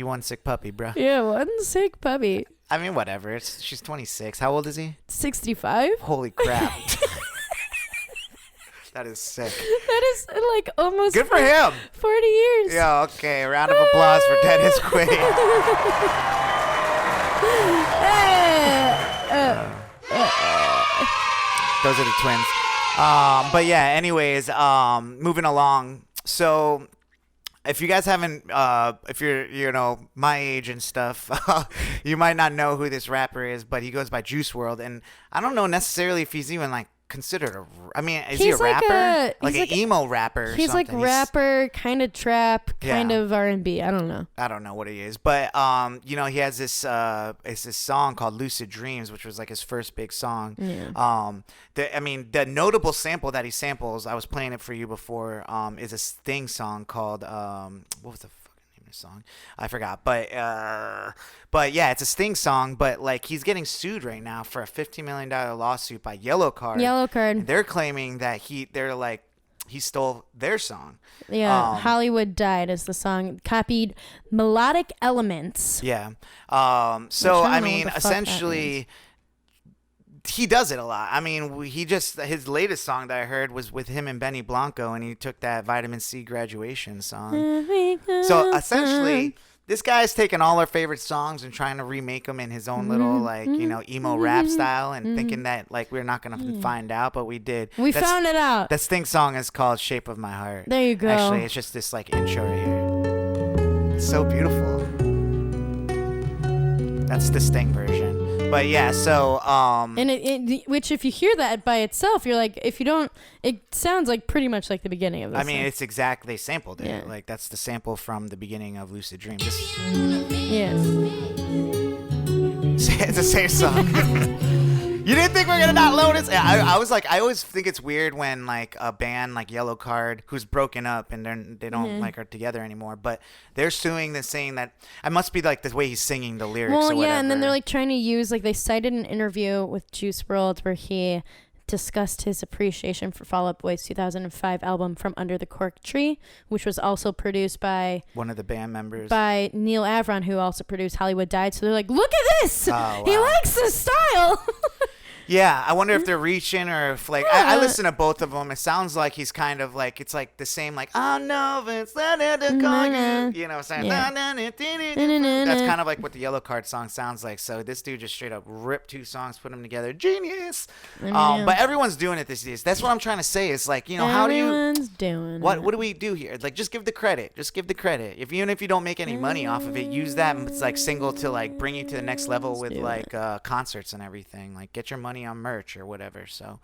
A: one sick puppy, bro.
C: Yeah, one sick puppy.
A: I mean, whatever. She's 26. How old is he?
C: 65.
A: Holy crap. That is sick.
C: That is like almost
A: good for him.
C: 40 years.
A: Yeah, okay. A round of applause for Dennis Quaid. Those are the twins. But yeah, anyways, moving along. So if you guys haven't, if you're, you know, my age and stuff, you might not know who this rapper is, but he goes by Juice WRLD, and I don't know necessarily if he's even like considered is he a rapper? Like an emo rapper or
C: he's
A: something?
C: Like rapper, kind of trap, kind of R&B. I don't know
A: what he is, but you know, he has this it's this song called Lucid Dreams, which was like his first big song. The notable sample that he samples, I was playing it for you before, is a Sting song called what was the song? I forgot, but yeah, it's a Sting song, but like he's getting sued right now for a $50 million lawsuit by Yellow Card. And they're claiming that he stole their song.
C: Yeah, Hollywood Died is the song. Copied melodic elements.
A: Yeah. So I mean, essentially, he does it a lot. I mean, his latest song that I heard was with him and Benny Blanco, and he took that Vitamin C graduation song. So essentially, this guy's taking all our favorite songs and trying to remake them in his own little, like, you know, emo rap style, and thinking that like we're not gonna find out, but we did.
C: We found it out.
A: That Sting song is called "Shape of My Heart."
C: There you go.
A: Actually, it's just this like intro right here. It's so beautiful. That's the Sting version. But yeah, so
C: and which if you hear that by itself, you're like, if you don't, it sounds like pretty much like the beginning of this.
A: I mean, it's exactly, they sampled it. Yeah. Like that's the sample from the beginning of Lucid Dreams.
C: Yes.
A: It's the same song. You didn't think we were gonna not load it? I was like, I always think it's weird when like a band like Yellow Card, who's broken up and they don't like are together anymore, but they're suing this, saying that it must be like the way he's singing the lyrics.
C: Well,
A: or whatever.
C: And then they're like trying to use, like, they cited an interview with Juice WRLD where he discussed his appreciation for Fall Out Boy's 2005 album From Under the Cork Tree, which was also produced by
A: one of the band members,
C: by Neil Avron, who also produced Hollywood Died. So they're like, look at this.
A: Oh, wow.
C: He likes this style.
A: Yeah, I wonder if they're reaching or if, like, I listen to both of them. It sounds like he's kind of like, it's like the same, like, oh no, Vince, you know, saying,
C: Yeah.
A: That's kind of like what the Yellow Card song sounds like. So this dude just straight up ripped 2 songs, put them together, genius. But everyone's doing it these days. That's what I'm trying to say. Is like, you know, how do you?
C: Everyone's doing
A: What
C: it.
A: do we do here? Like, just give the credit. Just give the credit. Even if you don't make any money off of it, use that like single to like bring you to the next level with like concerts and everything. Like, get your money on merch or whatever. So,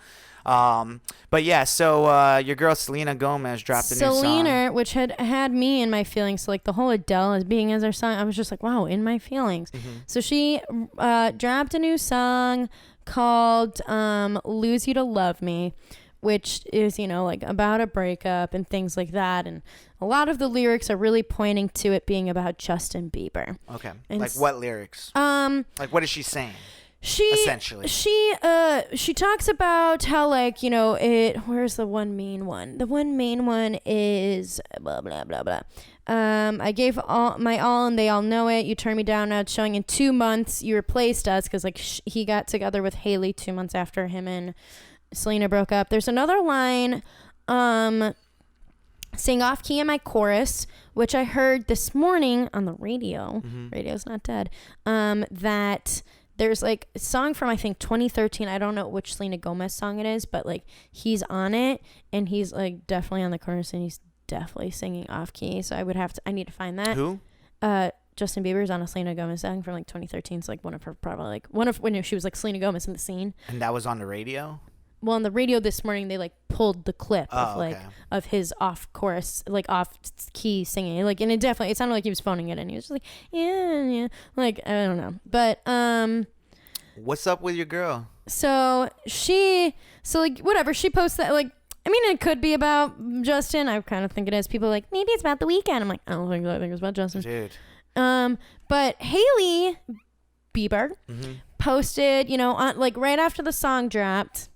A: but yeah. So your girl Selena Gomez dropped a new song.
C: Selena, which had me in my feelings. So like the whole Adele as being as our song, I was just like, wow, in my feelings. So she dropped a new song called "Lose You to Love Me," which is, you know, like about a breakup and things like that. And a lot of the lyrics are really pointing to it being about Justin Bieber.
A: Okay.
C: And
A: like what lyrics? Like what is she saying? Essentially.
C: She talks about how, like, you know, where's the one main one? The one main one is blah blah blah blah. I gave all my all and they all know it. You turned me down. Now it's showing in 2 months. You replaced us, because like he got together with Haley 2 months after him and Selena broke up. There's another line, saying off key in my chorus, which I heard this morning on the radio. Radio's not dead. That there's like a song from, I think, 2013. I don't know which Selena Gomez song it is, but like he's on it and he's like definitely on the chorus and he's definitely singing off key. So I need to find that.
A: Who?
C: Justin Bieber's on a Selena Gomez song from like 2013. It's like one of when she was like Selena Gomez in the scene.
A: And that was on the radio?
C: Well, on the radio this morning, they like pulled the clip of his off chorus, like off key singing, like, and it sounded like he was phoning it in. He was just like, yeah, like, I don't know, but
A: what's up with your girl?
C: So like whatever, she posts that, like, I mean, it could be about Justin. I kind of think it is. People are like, maybe it's about The Weeknd. I'm like, I don't think so. I think it's about Justin.
A: Dude.
C: But Haley Bieber posted, you know, on, like right after the song dropped.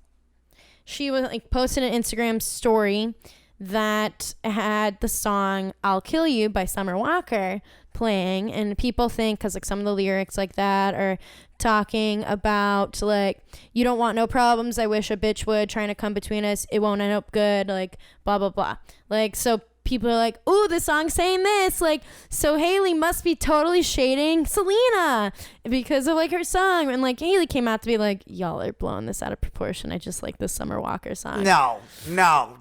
C: She was like posted an Instagram story that had the song "I'll Kill You" by Summer Walker playing, and people think, because like some of the lyrics like that are talking about like, you don't want no problems, I wish a bitch would, trying to come between us, it won't end up good, like blah blah blah. Like, so people are like, ooh, the song's saying this, like, so Haley must be totally shading Selena because of like her song. And like Haley came out to be like, y'all are blowing this out of proportion, I just like the Summer Walker song.
A: No,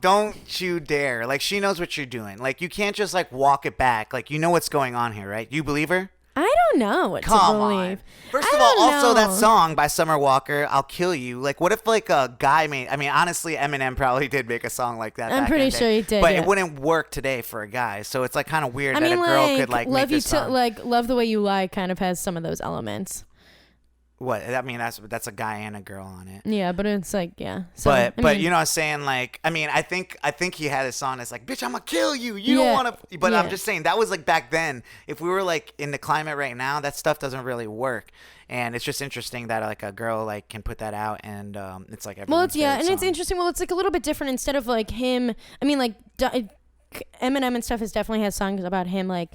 A: don't you dare. Like, she knows what you're doing. Like, you can't just like walk it back. Like, you know what's going on here, right? You believe her?
C: I don't know what
A: Come
C: to believe.
A: on. First of all, also that song by Summer Walker, "I'll Kill You." Like, what if like a guy made? I mean, honestly, Eminem probably did make a song like that.
C: I'm pretty sure he did,
A: but
C: yeah.
A: It wouldn't work today for a guy. So it's like kind of weird
C: I
A: that
C: mean,
A: a girl
C: like,
A: could like
C: love
A: make
C: you
A: this song.
C: like Love the Way You Lie kind of has some of those elements.
A: What? I mean, that's a guy and a girl on it.
C: Yeah, but it's like, yeah. So,
A: But you know what I'm saying? Like, I mean, I think he had a song that's like, bitch, I'm gonna kill you. You don't want to. But I'm just saying, that was like back then. If we were like in the climate right now, that stuff doesn't really work. And it's just interesting that like a girl like can put that out, and it's like everyone's favorite
C: and
A: song.
C: it's interesting. Well, it's like a little bit different. Instead of like him, I mean, like Eminem and stuff has definitely had songs about him like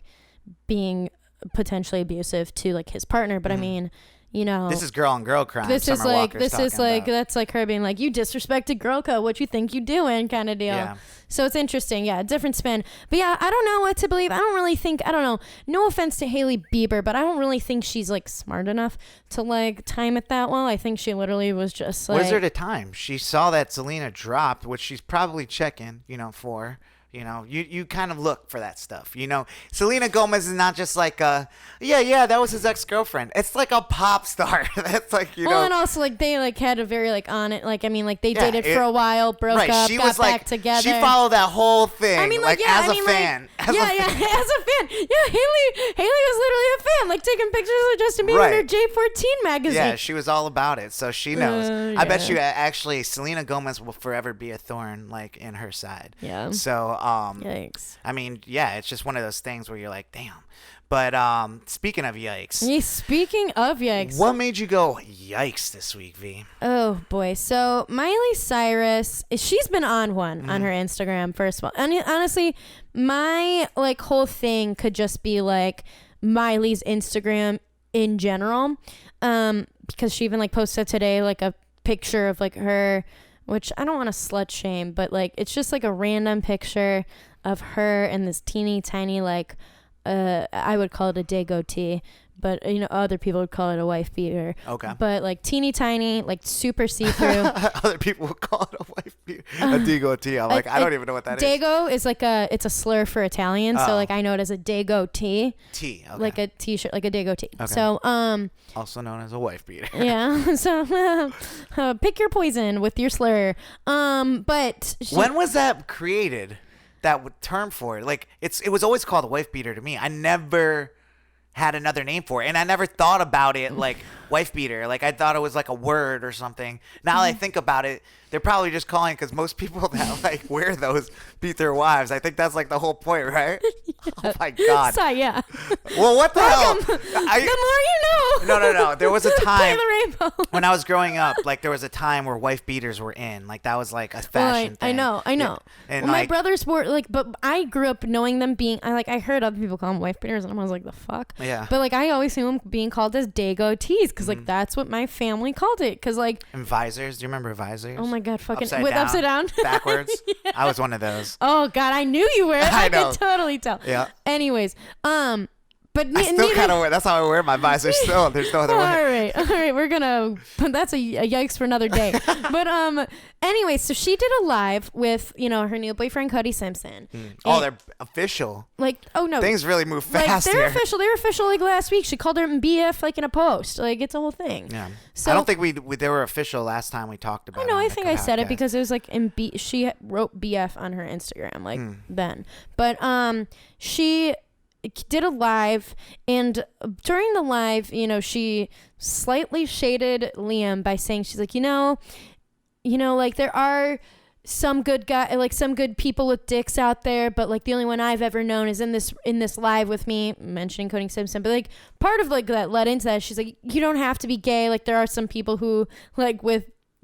C: being potentially abusive to like his partner. But I mean, you know,
A: this is girl on girl crime.
C: This is
A: Summer
C: like
A: Walker's talking about.
C: that's like her being like, you disrespected girl code, what you think you doing, kind of deal.
A: Yeah.
C: So it's interesting, yeah, different spin. But yeah, I don't know what to believe. I don't really think, I don't know, no offense to Haley Bieber, but I don't really think she's like smart enough to like time it that well. I think she literally was just like,
A: Where's there to time? She saw that Selena dropped, which she's probably checking, you know, for. You know, you kind of look for that stuff. You know, Selena Gomez is not just like that was his ex-girlfriend. It's like a pop star. That's like, you know.
C: Well, and also like they like had a very like on it. Like, I mean, like they dated for a while, broke up,
A: she
C: got
A: was
C: back
A: like,
C: together.
A: She followed that whole thing.
C: I mean,
A: like
C: yeah,
A: as a fan.
C: As a fan. Yeah, Haley was literally a fan, like taking pictures of Justin Bieber in her J14 magazine.
A: Yeah, she was all about it, so she knows. I bet you actually Selena Gomez will forever be a thorn like in her side.
C: Yeah.
A: So
C: Yikes.
A: I mean, yeah, it's just one of those things where you're like, damn. But speaking of yikes.
C: Yeah, speaking of yikes.
A: What made you go yikes this week, V?
C: Oh, boy. So Miley Cyrus, she's been on one on her Instagram, first of all. And honestly, my like whole thing could just be like Miley's Instagram in general. Because she even like posted today like a picture of like her, which I don't want to slut shame, but like it's just like a random picture of her and this teeny tiny like I would call it a day goatee, but you know other people would call it a wife beater.
A: Okay.
C: But like teeny tiny, like super see through.
A: Other people would call it a wife beater. A Dago T. I'm like, I don't even know what that is.
C: Dago is like it's a slur for Italian, so like I know it as a Dago tee.
A: T. Okay.
C: Like a t-shirt, like a Dago tee.
A: Okay.
C: So
A: also known as a wife beater.
C: yeah. So pick your poison with your slur. But
A: When was that created? That term for it, like it was always called a wife beater to me. I never had another name for it, and I never thought about it like wife beater. Like I thought it was like a word or something. Now that I think about it, they're probably just calling because most people that like wear those beat their wives. I think that's like the whole point, right? Yeah. Oh my god.
C: So, yeah.
A: Well, what the hell?
C: The more you know.
A: No. There was a
C: Play
A: time
C: the rainbow.
A: when I was growing up, like there was a time where wife beaters were in. Like that was like a fashion thing.
C: I know.
A: Yeah. And
C: Well, my
A: like,
C: brothers were like, but I grew up knowing them being. I heard other people call them wife beaters, and I was like, the fuck.
A: Yeah.
C: But like I always knew them being called as Dago tees because like that's what my family called it. Because like.
A: and visors. Do you remember visors?
C: Oh my god, fucking
A: Upside
C: down.
A: backwards.
C: Yeah.
A: I was one of those.
C: Oh god, I knew you were. I
A: know.
C: could totally tell.
A: Yeah.
C: Anyways, but
A: I still kind of wear. That's how I wear my visors. Still, there's no other way.
C: All right. We're gonna. That's a yikes for another day. But anyway, so she did a live with her new boyfriend Cody Simpson.
A: Oh, they're official.
C: Like, oh no,
A: Things really move
C: like
A: fast
C: they're
A: here.
C: official. They were official like last week. She called her BF like in a post. Like it's a whole thing.
A: Yeah.
C: So
A: I don't think we they were official last time we talked about.
C: I know.
A: it on
C: I
A: the
C: think I said it
A: podcast.
C: because it was like in B. She wrote BF on her Instagram like then. But she did a live, and during the live, she slightly shaded Liam by saying she's like, like there are some good some good people with dicks out there, but like the only one I've ever known is in this live with me, mentioning Cody Simpson. But like part of like that led into that. She's like, you don't have to be gay. Like there are some people who like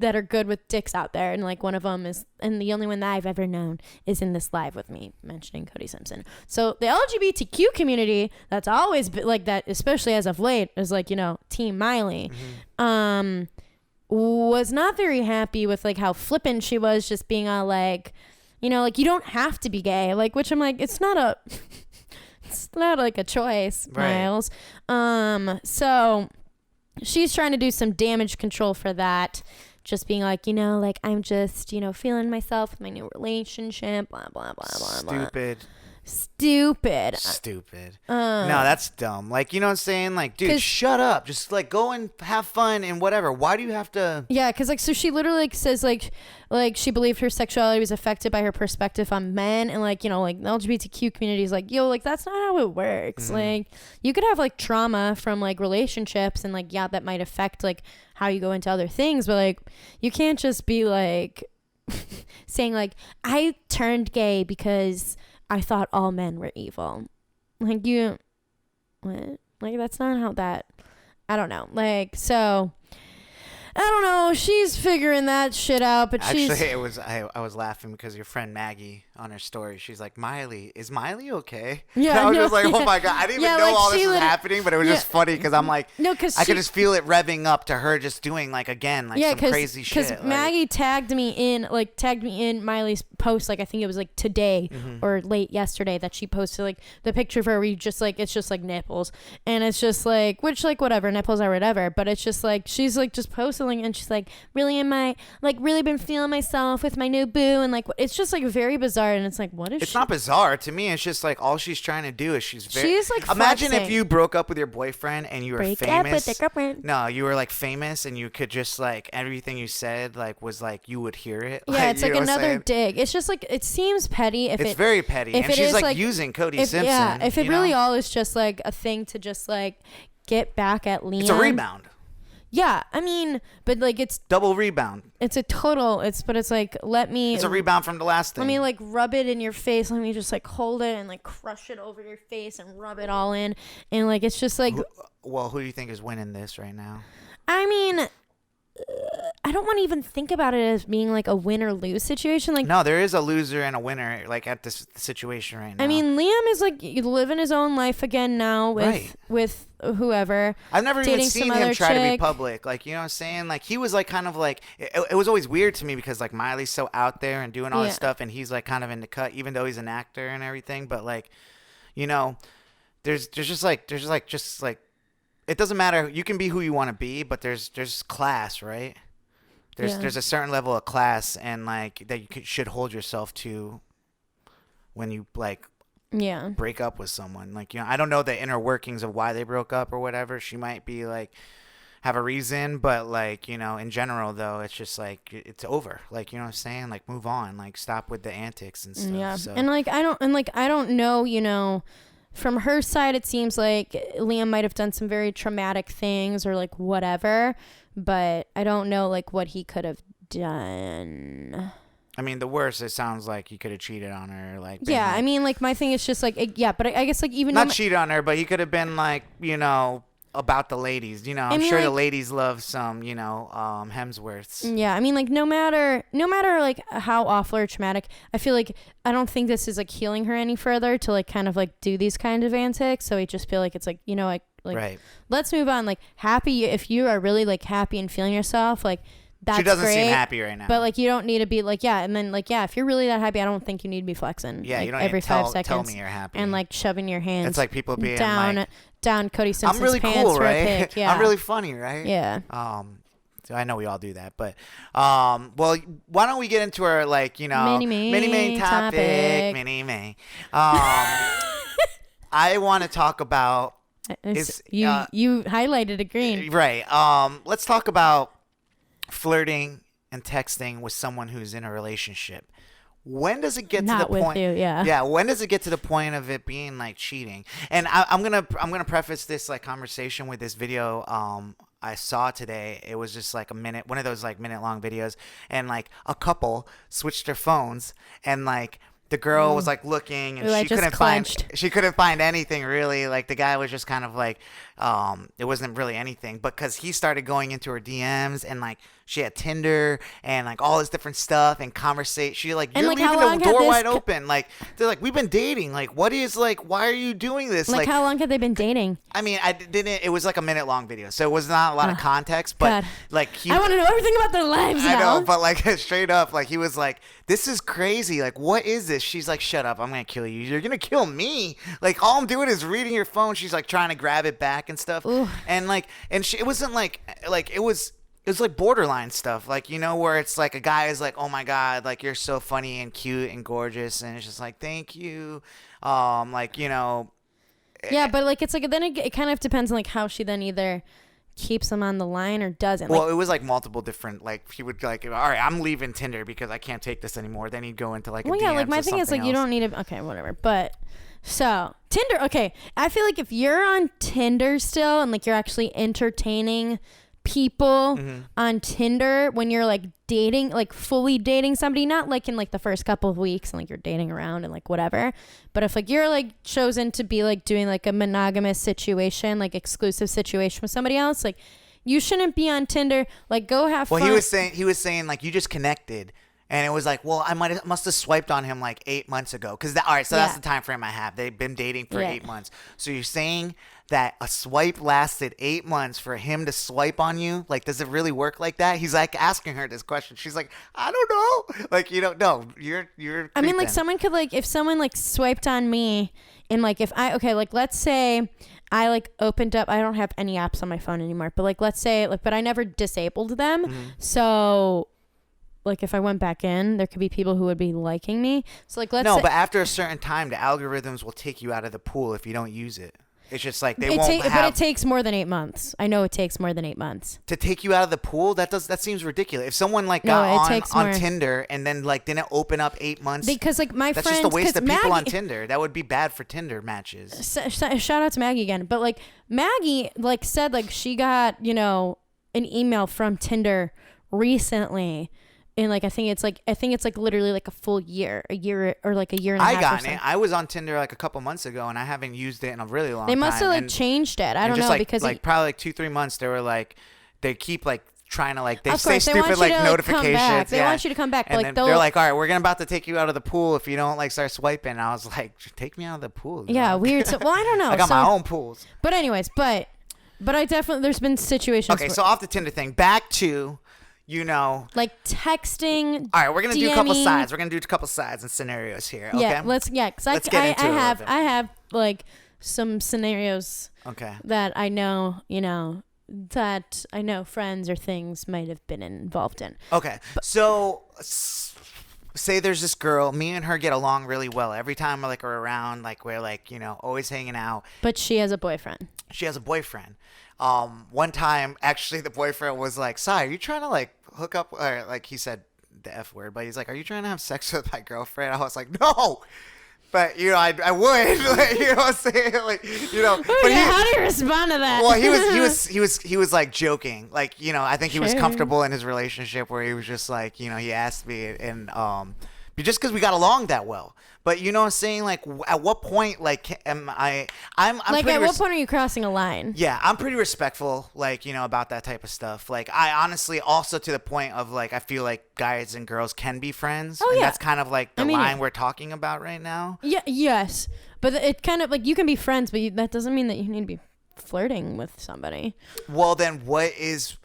C: that are good with dicks out there, and like one of them is, and the only one that I've ever known is in this live with me, mentioning Cody Simpson. So the LGBTQ community, that's always been like that, especially as of late, is like Team Miley, was not very happy with like how flippant she was, just being all like, like you don't have to be gay, like, which I'm like, it's not like a choice,
A: Right.
C: Miles. So she's trying to do some damage control for that. Just being like, like I'm just, feeling myself with my new relationship, blah, blah, blah, blah, blah. Stupid.
A: No, that's dumb. Like, you know what I'm saying? Like, dude, shut up. Just like go and have fun and whatever. Why do you have to?
C: Yeah, because like, so she literally like says like she believed her sexuality was affected by her perspective on men, and like, like the LGBTQ community is like, yo, like that's not how it works. Like you could have like trauma from like relationships, and like, yeah, that might affect like how you go into other things, but like you can't just be like saying like I turned gay because I thought all men were evil. Like what? Like that's not how that. I don't know. Like so. I don't know. She's figuring that shit out, but
A: Actually, it was I was laughing because your friend Maggie on her story, she's like, is Miley okay?
C: Yeah,
A: and I was
C: no,
A: just like, oh
C: yeah.
A: my god, I didn't
C: Yeah,
A: even know
C: like,
A: all this
C: she
A: was
C: lit-
A: happening, but it was just funny because I'm like,
C: No, because
A: I could just feel it revving up to her just doing like again like some crazy shit.
C: Because Maggie tagged me in Miley's post, like I think it was like today or late yesterday that she posted like the picture of her where you just like it's just like nipples, and it's just like, which like whatever, nipples are whatever, but it's just like she's like just posting and she's like, really am I like really been feeling myself with my new boo, and like it's just like very bizarre, and it's like, what is
A: It's not bizarre to me. It's just like all she's trying to do is she's
C: like
A: imagine if
C: flexing.
A: you broke up with your boyfriend and you were
C: Break up
A: famous.
C: with your girlfriend.
A: No, you were like famous and you could just like everything you said like was like you would hear it.
C: Yeah, it's
A: you
C: like
A: know what I'm
C: another
A: saying?
C: dig. It's just like it seems petty if
A: It's very petty,
C: if
A: and
C: it
A: she's
C: is,
A: like using Cody
C: if,
A: Simpson.
C: Yeah, if it
A: you
C: really
A: know?
C: all is just like a thing to just like get back at Liam.
A: It's a rebound.
C: Yeah, I mean, but like it's
A: double rebound.
C: It's a total. But it's like let me.
A: It's a rebound from the last thing.
C: Let me like rub it in your face. Let me just like hold it and like crush it over your face and rub it all in. And like it's just like.
A: Who do you think is winning this right now?
C: I mean, I don't want to even think about it as being like a win or lose situation. Like,
A: no, there is a loser and a winner like at this situation right now.
C: I mean, Liam is like living his own life again now with whoever.
A: I've never even seen him try to be public. Like, you know what I'm saying? Like, he was like kind of like it was always weird to me because like Miley's so out there and doing all this stuff, and he's like kind of in the cut, even though he's an actor and everything. But like, you know, there's just like it doesn't matter. You can be who you want to be, but there's class, right? There's a certain level of class and like that you should hold yourself to when you like break up with someone. Like, you know, I don't know the inner workings of why they broke up or whatever. She might be like have a reason, but like, you know, in general though, it's just like it's over. Like, you know what I'm saying? Like, move on. Like, stop with the antics and stuff.
C: Yeah.
A: So.
C: And I don't know, you know. From her side, it seems like Liam might have done some very traumatic things or like whatever, but I don't know like what he could have done.
A: I mean, the worst, it sounds like he could have cheated on her. Like,
C: yeah,
A: like,
C: I mean, like my thing is just like, but I guess like even
A: not cheat on her, but he could have been like, you know, about the ladies, you know. I'm sure like, the ladies love some, you know, Hemsworths.
C: Yeah, I mean, like no matter like how awful or traumatic, I feel like I don't think this is like healing her any further to like kind of like do these kind of antics. So I just feel like it's like, you know, like
A: right.
C: Let's move on. Like happy, if you are really like happy and feeling yourself, like that's great.
A: She doesn't seem happy right now.
C: But like you don't need to be like, and then like, if you're really that happy, I don't think you need to be flexing.
A: Yeah,
C: like,
A: you don't
C: every
A: need to
C: 5 seconds.
A: tell me you're happy.
C: And like shoving your hands.
A: It's like people being
C: down Cody Simpson's
A: I'm really
C: pants
A: cool,
C: for
A: right?
C: a pic. Yeah.
A: I'm really funny, right?
C: Yeah.
A: So I know we all do that, but well, why don't we get into our like, you know, mini main topic. Mini main. I want to talk about
C: you highlighted a green.
A: Right. Let's talk about flirting and texting with someone who's in a relationship. When does it get to the point? Yeah. When does it get to the point of it being like cheating? And I'm gonna preface this like conversation with this video I saw today. It was just like one of those like minute-long videos, and like a couple switched their phones, and like the girl was like looking, and she couldn't find anything really. Like the guy was just kind of like it wasn't really anything, but because he started going into her DMs, and like she had Tinder and like all this different stuff and conversation. She like, you're leaving the door wide open. Like they're like, we've been dating. Like, what is like, why are you doing this?
C: Like how long have they been dating?
A: I mean, it was like a minute-long video, so it was not a lot of context, but
C: God.
A: like
C: I want to know everything about their lives now.
A: I know, but like straight up, like he was like, this is crazy. Like, what is this? She's like, shut up. I'm going to kill you. You're going to kill me. Like, all I'm doing is reading your phone. She's like trying to grab it back and stuff.
C: Ooh.
A: And like, it wasn't like it was like borderline stuff. Like, you know, where it's like a guy is like, oh my God, like you're so funny and cute and gorgeous. And it's just like, thank you. Like, you know.
C: Yeah, but like, it's like, then it kind of depends on like how she then either keeps him on the line or doesn't.
A: Well, it was like multiple different, like he would like, all right, I'm leaving Tinder because I can't take this anymore. Then he'd go into like
C: well,
A: a
C: yeah,
A: DMs
C: like my thing is like, you don't need to, okay, whatever. But so Tinder, okay. I feel like if you're on Tinder still and like you're actually entertaining people on Tinder when you're like dating, like fully dating somebody, not like in like the first couple of weeks and like you're dating around and like whatever, but if like you're like chosen to be like doing like a monogamous situation, like exclusive situation with somebody else, like you shouldn't be on Tinder. Like go have fun.
A: Well, he was saying like you just connected. And it was like, well, I must have swiped on him like 8 months ago. Because, all right, so that's the time frame I have. They've been dating for 8 months. So you're saying that a swipe lasted 8 months for him to swipe on you? Like, does it really work like that? He's like asking her this question. She's like, I don't know. Like, you don't know. You're
C: I mean, like someone could like, if someone like swiped on me and like if like let's say I like opened up, I don't have any apps on my phone anymore. But like, let's say like, but I never disabled them. So like if I went back in, there could be people who would be liking me. So like let's say,
A: but after a certain time, the algorithms will take you out of the pool if you don't use it. It's just like they won't have.
C: But it takes more than 8 months. I know it takes more than 8 months
A: to take you out of the pool. That seems ridiculous. If someone like got on Tinder and then like didn't open up 8 months,
C: because like my friends,
A: that's just a waste of people on Tinder. That would be bad for Tinder matches.
C: Shout out to Maggie again, but like Maggie like said like she got, you know, an email from Tinder recently. And like I think it's like literally like a full year or like a year and a half.
A: I got it. I was on Tinder like a couple months ago, and I haven't used it in a really long time.
C: They must have like changed it. I don't know,
A: like,
C: because
A: like probably like 2-3 months they were like they keep like trying to like they say
C: they
A: stupid like notifications.
C: They want you to come back.
A: And
C: like
A: then they're like, all right, we're about to take you out of the pool if you don't like start swiping. And I was like, take me out of the pool.
C: Yeah, weird. So, well, I don't know.
A: I got my own pools.
C: But anyways, but I definitely there's been situations.
A: Okay, so off the Tinder thing, back to.
C: Like texting.
A: All right, we're gonna
C: DMing.
A: do a couple sides. We're gonna do a couple sides and scenarios here. Okay.
C: Yeah, because I have like some scenarios.
A: Okay.
C: That I know, that I know friends or things might have been involved in.
A: Okay, so say there's this girl, me and her get along really well. Every time we're around, like we're always hanging out.
C: But she has a boyfriend.
A: She has a boyfriend. One time, actually, the boyfriend was like, "Sai, are you trying to like hook up?" Or like he said the F word, but he's like, "Are you trying to have sex with my girlfriend?" I was like, "No." But I would, like, you know what I'm saying, like, But
C: how do you respond to that?
A: Well, he was like joking, like, I think he was comfortable in his relationship where he was just like, he asked me, and just because we got along that well. But you know what I'm saying, like, at what point, like, I'm like,
C: at what point are you crossing a line?
A: Yeah, I'm pretty respectful, like, about that type of stuff. Like, I honestly also to the point of like, I feel like guys and girls can be friends.
C: Oh,
A: and
C: yeah.
A: That's kind of like the line we're talking about right now.
C: Yeah. Yes, but it kind of like you can be friends, but that doesn't mean that you need to be flirting with somebody.
A: Well, then what is?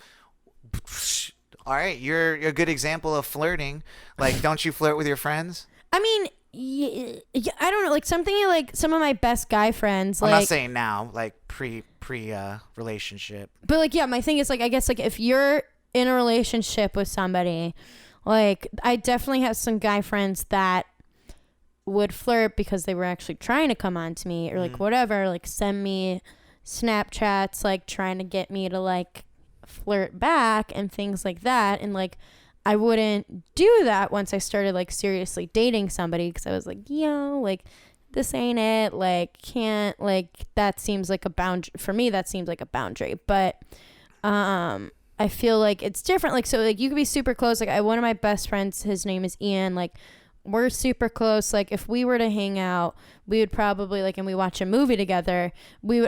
A: All right, you're a good example of flirting. Like, don't you flirt with your friends?
C: I mean. Yeah, I don't know, like something like some of my best guy friends.
A: I'm not saying now, like pre relationship.
C: But like, yeah, my thing is like, I guess like if you're in a relationship with somebody, like I definitely have some guy friends that would flirt because they were actually trying to come on to me or like whatever, like send me Snapchats, like trying to get me to like flirt back and things like that, and like. I wouldn't do that once I started like seriously dating somebody because I was like, like this ain't it. Like can't like that seems like a boundary for me. That seems like a boundary, but I feel like it's different. Like so, like you could be super close. Like one of my best friends, his name is Ian. Like we're super close. Like if we were to hang out, we would probably like and we watch a movie together. We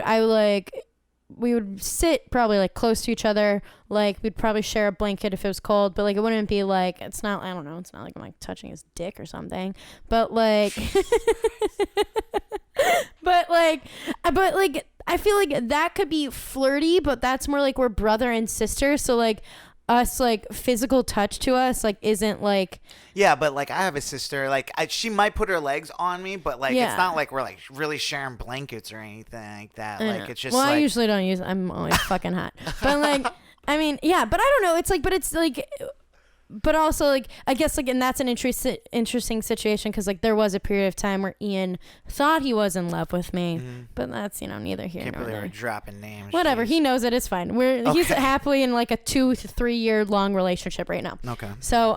C: would sit probably like close to each other. Like we'd probably share a blanket if it was cold, but like it wouldn't be like, it's not, I don't know. It's not like I'm like touching his dick or something, but like, but like, I feel like that could be flirty, but that's more like we're brother and sister. So like us, like physical touch to us, like isn't like.
A: Yeah, but like I have a sister, like she might put her legs on me, but like it's not like we're like really sharing blankets or anything like that. Like it's just.
C: Well,
A: like,
C: I usually don't use. I'm always fucking hot, but like, I mean, yeah, but I don't know. It's like, but it's like, but also like, I guess like, and that's an interesting situation because like there was a period of time where Ian thought he was in love with me, but that's neither here nor there.
A: We're dropping names.
C: Whatever,
A: geez.
C: he knows it. It's fine. He's happily in like a 2 to 3 year long relationship right now.
A: Okay.
C: So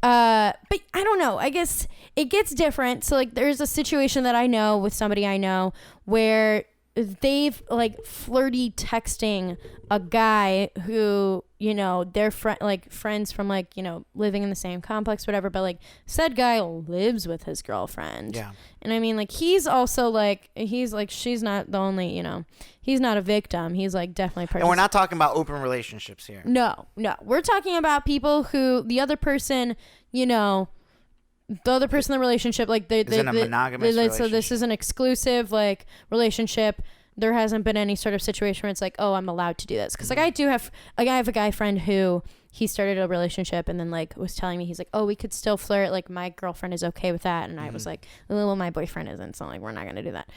C: but I don't know. I guess it gets different. So like there's a situation that I know with somebody I know where they've like flirty texting a guy who, they're friends from like, living in the same complex, whatever. But like said guy lives with his girlfriend. Yeah. And I mean like he's also like, she's not the only, he's not a victim. He's like definitely
A: And we're not talking about open relationships here.
C: No. We're talking about people who the other person, the other person in the relationship, like they
A: in a monogamous relationship.
C: So this is an exclusive like relationship. There hasn't been any sort of situation where it's like, oh, I'm allowed to do this. Because like I have a guy friend who he started a relationship and then like was telling me, he's like, oh, we could still flirt. Like my girlfriend is okay with that. And I was like, well, my boyfriend isn't. So like, we're not going to do that.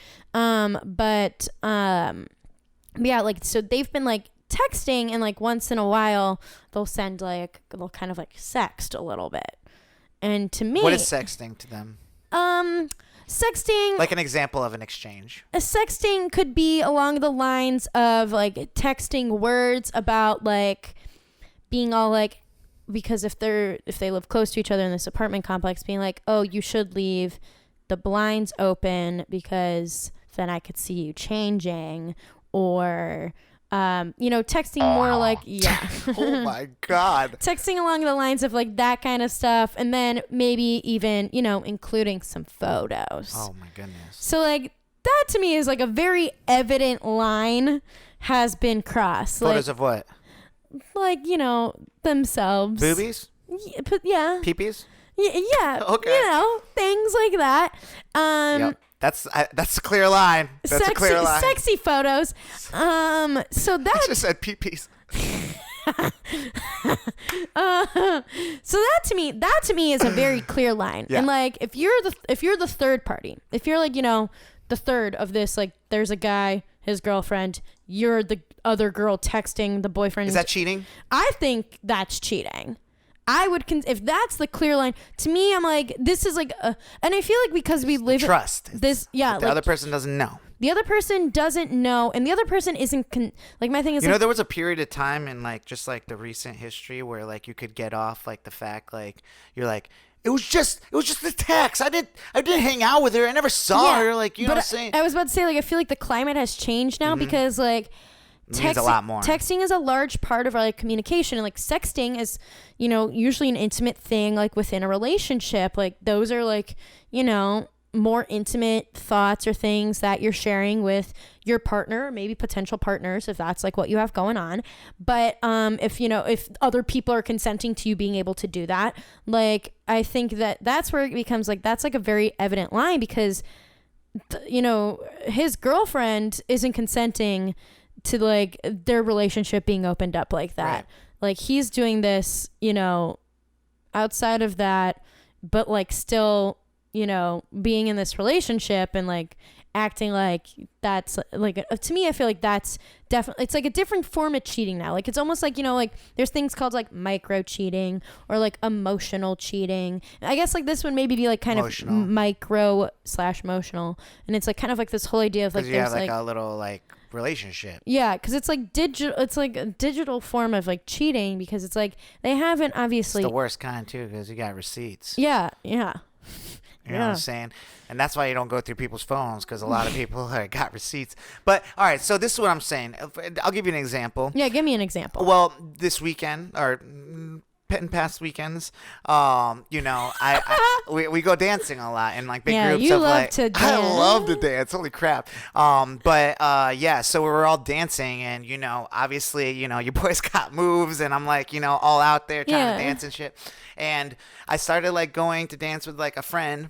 C: Yeah, like, so they've been like texting and like once in a while they'll kind of like sext a little bit. And to me,
A: what is sexting to them?
C: Sexting,
A: like an example of an exchange.
C: A sexting could be along the lines of like texting words about like being all like, because if they live close to each other in this apartment complex, being like, oh, you should leave the blinds open because then I could see you changing, or texting more like,
A: Oh my God.
C: texting along the lines of like that kind of stuff. And then maybe even, including some photos.
A: Oh my goodness.
C: So like that to me is like a very evident line has been crossed.
A: Photos of what?
C: Like, themselves.
A: Boobies?
C: Yeah.
A: Peepees?
C: Yeah.
A: Okay.
C: Things like that.
A: Yep. That's a clear line. That's a clear line.
C: Sexy photos. So
A: I
C: that
A: just said peepees.
C: so that to me is a very clear line.
A: Yeah.
C: And like if you're the third party, if you're like, the third of this, like there's a guy, his girlfriend, you're the other girl texting the boyfriend.
A: Is that cheating?
C: I think that's cheating. I would if that's the clear line to me. I'm like, this is like and I feel like because we live
A: trust
C: this, yeah,
A: the other person doesn't know.
C: The other person doesn't know, and the other person isn't like my thing is
A: there was a period of time in like just like the recent history where like you could get off like the fact like you're like it was just a text. I didn't hang out with her. I never saw her. Like you know what I'm saying.
C: I was about to say like I feel like the climate has changed now because like.
A: Means a lot more.
C: Texting is a large part of our like communication, and like sexting is, usually an intimate thing like within a relationship. Like those are like, more intimate thoughts or things that you're sharing with your partner, or maybe potential partners if that's like what you have going on. But if other people are consenting to you being able to do that, like I think that's where it becomes like that's like a very evident line because his girlfriend isn't consenting to like their relationship being opened up like that. Right. Like he's doing this, outside of that, but like still, being in this relationship and like acting like that's like to me I feel like that's definitely it's like a different form of cheating now. Like it's almost like like there's things called like micro cheating or like emotional cheating. I guess like this would maybe be like kind of micro/emotional, and it's like kind of like this whole idea of like
A: there's like a little like relationship.
C: Yeah, because it's like it's like a digital form of like cheating because it's like they haven't obviously.
A: It's the worst kind too because you got receipts.
C: Yeah.
A: You know what I'm saying? And that's why you don't go through people's phones because a lot of people got receipts. But, all right, so this is what I'm saying. I'll give you an example.
C: Yeah, give me an example.
A: Well, this weekend, or in past weekends, we go dancing a lot in like big groups.
C: You
A: of
C: love
A: like,
C: to dance.
A: I love to dance. Holy crap. So we were all dancing and, obviously, your boys got moves and I'm like, all out there trying to dance and shit. And I started like going to dance with like a friend.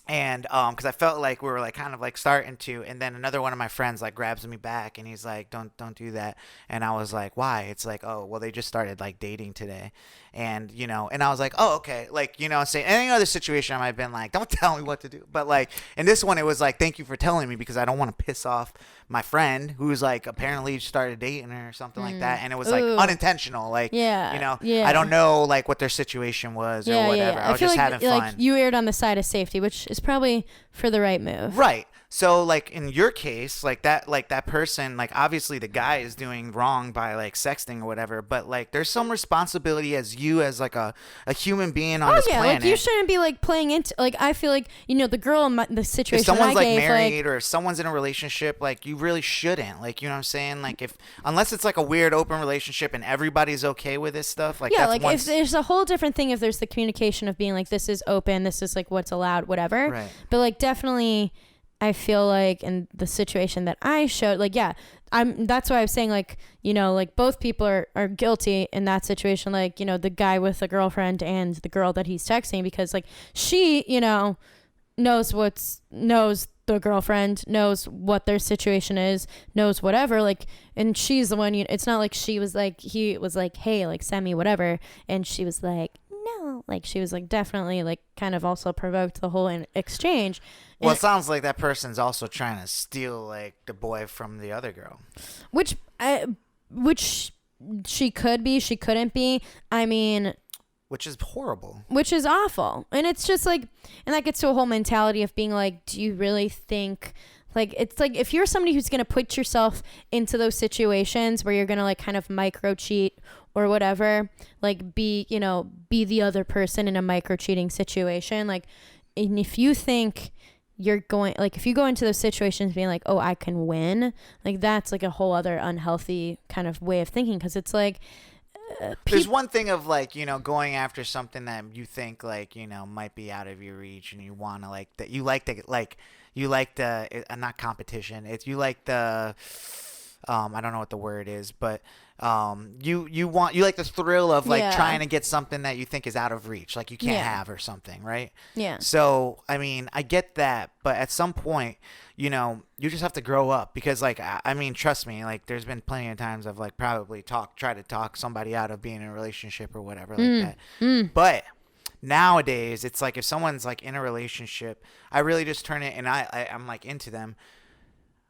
A: And because I felt like we were like kind of like starting to, and then another one of my friends like grabs me back and he's like, don't do that. And I was like, why? It's like, oh well, they just started like dating today. And and I was like, oh okay, like saying any other situation I might have been like, don't tell me what to do. But like in this one it was like, thank you for telling me because I don't want to piss off my friend who's like apparently started dating her or something like that. And it was like unintentional, like I don't know like what their situation was or whatever. I was just having fun.
C: Like you erred on the side of safety, which is probably for the right move.
A: Right. So like in your case, like that person, like obviously the guy is doing wrong by like sexting or whatever, but like there's some responsibility as you as like a human being on this planet.
C: Like you shouldn't be like playing into like I feel like the girl in the situation
A: if someone's
C: I gave,
A: married or if someone's in a relationship, like you really shouldn't, like what I'm saying, like unless it's like a weird open relationship and everybody's okay with this stuff, like that's
C: like if there's a whole different thing if there's the communication of being like this is open, this is like what's allowed, whatever.
A: Right.
C: But like definitely. I feel like in the situation that I showed, like, that's why I was saying like, like both people are guilty in that situation. Like, the guy with the girlfriend and the girl that he's texting because like she, knows the girlfriend, knows what their situation is, knows whatever. Like, and she's the one, it's not like he was like, hey, like send me whatever. And she was like, no, like she was like definitely like kind of also provoked the whole exchange.
A: Well, it sounds like that person's also trying to steal like the boy from the other girl.
C: Which she could be, she couldn't be. I mean,
A: which is horrible.
C: Which is awful. And it's just like, and that gets to a whole mentality of being like, do you really think like, it's like if you're somebody who's going to put yourself into those situations where you're going to like kind of micro cheat or whatever, like be the other person in a micro cheating situation. Like, and if you think you're going, like, if you go into those situations being like, oh, I can win, like, that's like a whole other unhealthy kind of way of thinking, because it's like,
A: there's one thing of like, you know, going after something that you think like, you know, might be out of your reach, and you want to like that, you like the not competition, it's you like the I don't know what the word is, but you like the thrill of like trying to get something that you think is out of reach, like you can't have or something, right?
C: Yeah.
A: So I mean, I get that, but at some point, you know, you just have to grow up, because like I mean, trust me, like there's been plenty of times I've like probably try to talk somebody out of being in a relationship or whatever like that. But nowadays, it's like if someone's like in a relationship, I really just turn it, and I'm like into them.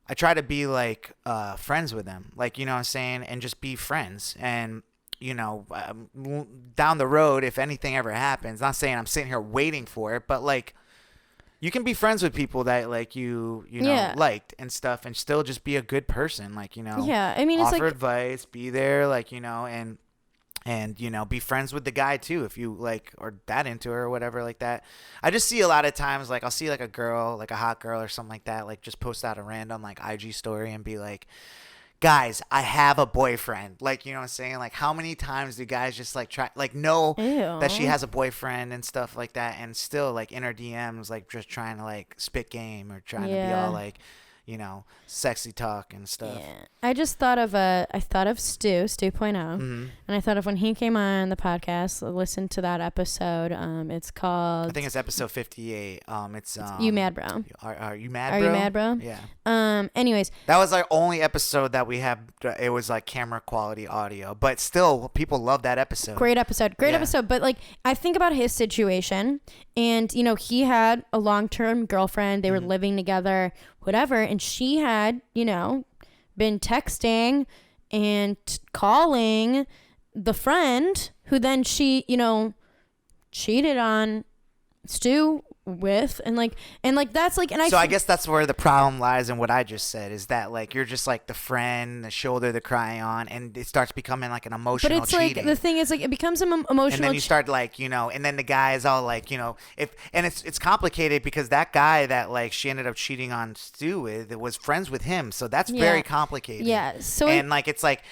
A: I try to be like friends with them, like, you know what I'm saying, and just be friends. And, you know, down the road, if anything ever happens, not saying I'm sitting here waiting for it, but like you can be friends with people that like you know liked and stuff, and still just be a good person, like, you know.
C: Yeah, I mean, it's
A: offer
C: like
A: advice, be there, like, you know, and you know, be friends with the guy too if you like or that into her or whatever like that. I just see a lot of times, like I'll see like a girl, like a hot girl or something like that, like just post out a random like IG story and be like, guys, I have a boyfriend. Like, you know what I'm saying? Like, how many times do guys just like try like know that she has a boyfriend and stuff like that, and still like in her DMs like just trying to like spit game or trying to be all like, you know, sexy talk and stuff.
C: Yeah. I just thought of Stu 0.0, and I thought of when he came on the podcast. Listen to that episode. It's called,
A: I think it's episode 58. It's
C: You Mad Bro.
A: Are you mad,
C: Are
A: bro?
C: You Mad Bro?
A: Yeah.
C: Anyways,
A: that was our only episode that we had. It was like camera quality audio, but still, people love that episode.
C: Great episode. But like, I think about his situation, and you know, he had a long-term girlfriend. They were living together, whatever, and she had, you know, been texting and calling the friend who then she, you know, cheated on Stu with, and like that's like, and
A: so I guess that's where the problem lies in what I just said, is that like you're just like the friend, the shoulder to cry on, and it starts becoming like an emotional
C: but it's
A: cheating.
C: like the thing is like it becomes an emotional,
A: and then you start like, you know, and then the guy is all like, you know, it's complicated because that guy that like she ended up cheating on Stu with was friends with him, so that's very complicated.
C: So
A: and like it's like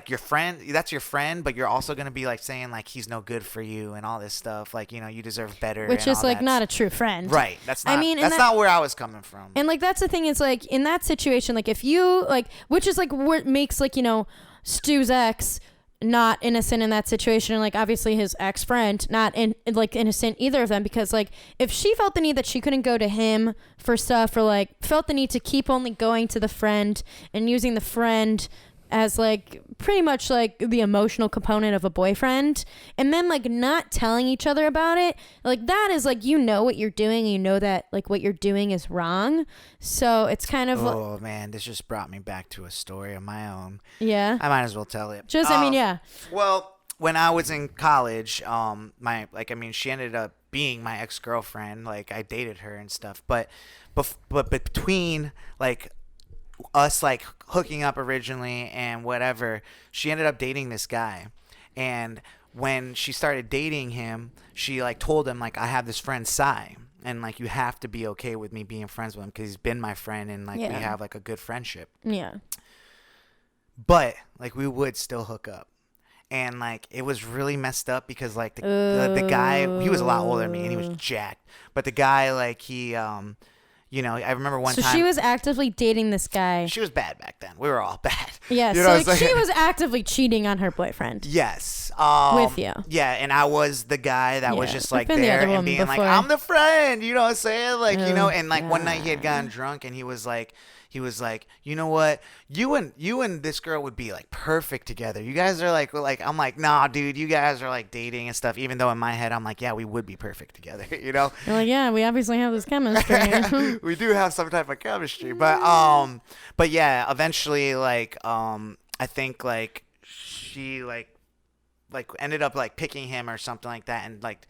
A: your friend, that's your friend, but you're also gonna be like saying like he's no good for you and all this stuff, like, you know, you deserve better,
C: which is like not a true friend,
A: right? That's not, I mean, that's not where I was coming from.
C: And like that's the thing, is like in that situation, like if you like, which is like what makes like, you know, Stu's ex not innocent in that situation, and like obviously his ex-friend not like innocent, either of them, because like if she felt the need that she couldn't go to him for stuff, or like felt the need to keep only going to the friend and using the friend as like pretty much like the emotional component of a boyfriend, and then like not telling each other about it, like that is like, you know what you're doing, and you know that like what you're doing is wrong. So it's kind of
A: man, this just brought me back to a story of my own.
C: Yeah,
A: I might as well tell it.
C: Just I mean, yeah.
A: Well, when I was in college, she ended up being my ex-girlfriend. Like I dated her and stuff, but between like us like hooking up originally and whatever, she ended up dating this guy, and when she started dating him, she like told him like, I have this friend Sai, and like you have to be okay with me being friends with him because he's been my friend, and like we have like a good friendship.
C: Yeah,
A: but like we would still hook up. And like it was really messed up because like the guy, he was a lot older than me and he was jacked, but the guy like he you know, I remember one time. So
C: she was actively dating this guy.
A: She was bad back then. We were all bad.
C: Yeah,
A: you
C: so like she was actively cheating on her boyfriend.
A: Yes.
C: With you.
A: Yeah, and I was the guy that was just like there and being like, I'm the friend, you know what I'm saying? Like, you know, and like one night he had gotten drunk and he was like, you know what? You and this girl would be like perfect together. You guys are like I'm like, nah, dude, you guys are like dating and stuff. Even though in my head I'm like, yeah, we would be perfect together. You know?
C: You're like, yeah, we obviously have this chemistry.
A: We do have some type of chemistry, but yeah, eventually like I think like she like ended up like picking him or something like that, and like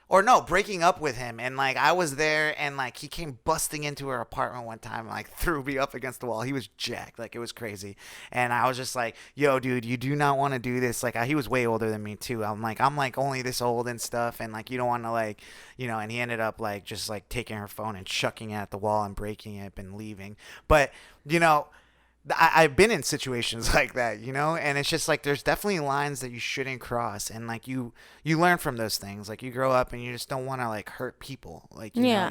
A: or no, breaking up with him. And like I was there, and like he came busting into her apartment one time and like threw me up against the wall. He was jacked, like it was crazy. And I was just like, yo, dude, you do not want to do this. Like he was way older than me too. I'm like only this old and stuff, and like you don't want to like, you know. And he ended up like just like taking her phone and chucking it at the wall and breaking it and leaving. But you know, I've been in situations like that, you know, and it's just like there's definitely lines that you shouldn't cross, and like you learn from those things. Like you grow up and you just don't want to like hurt people. Like you know,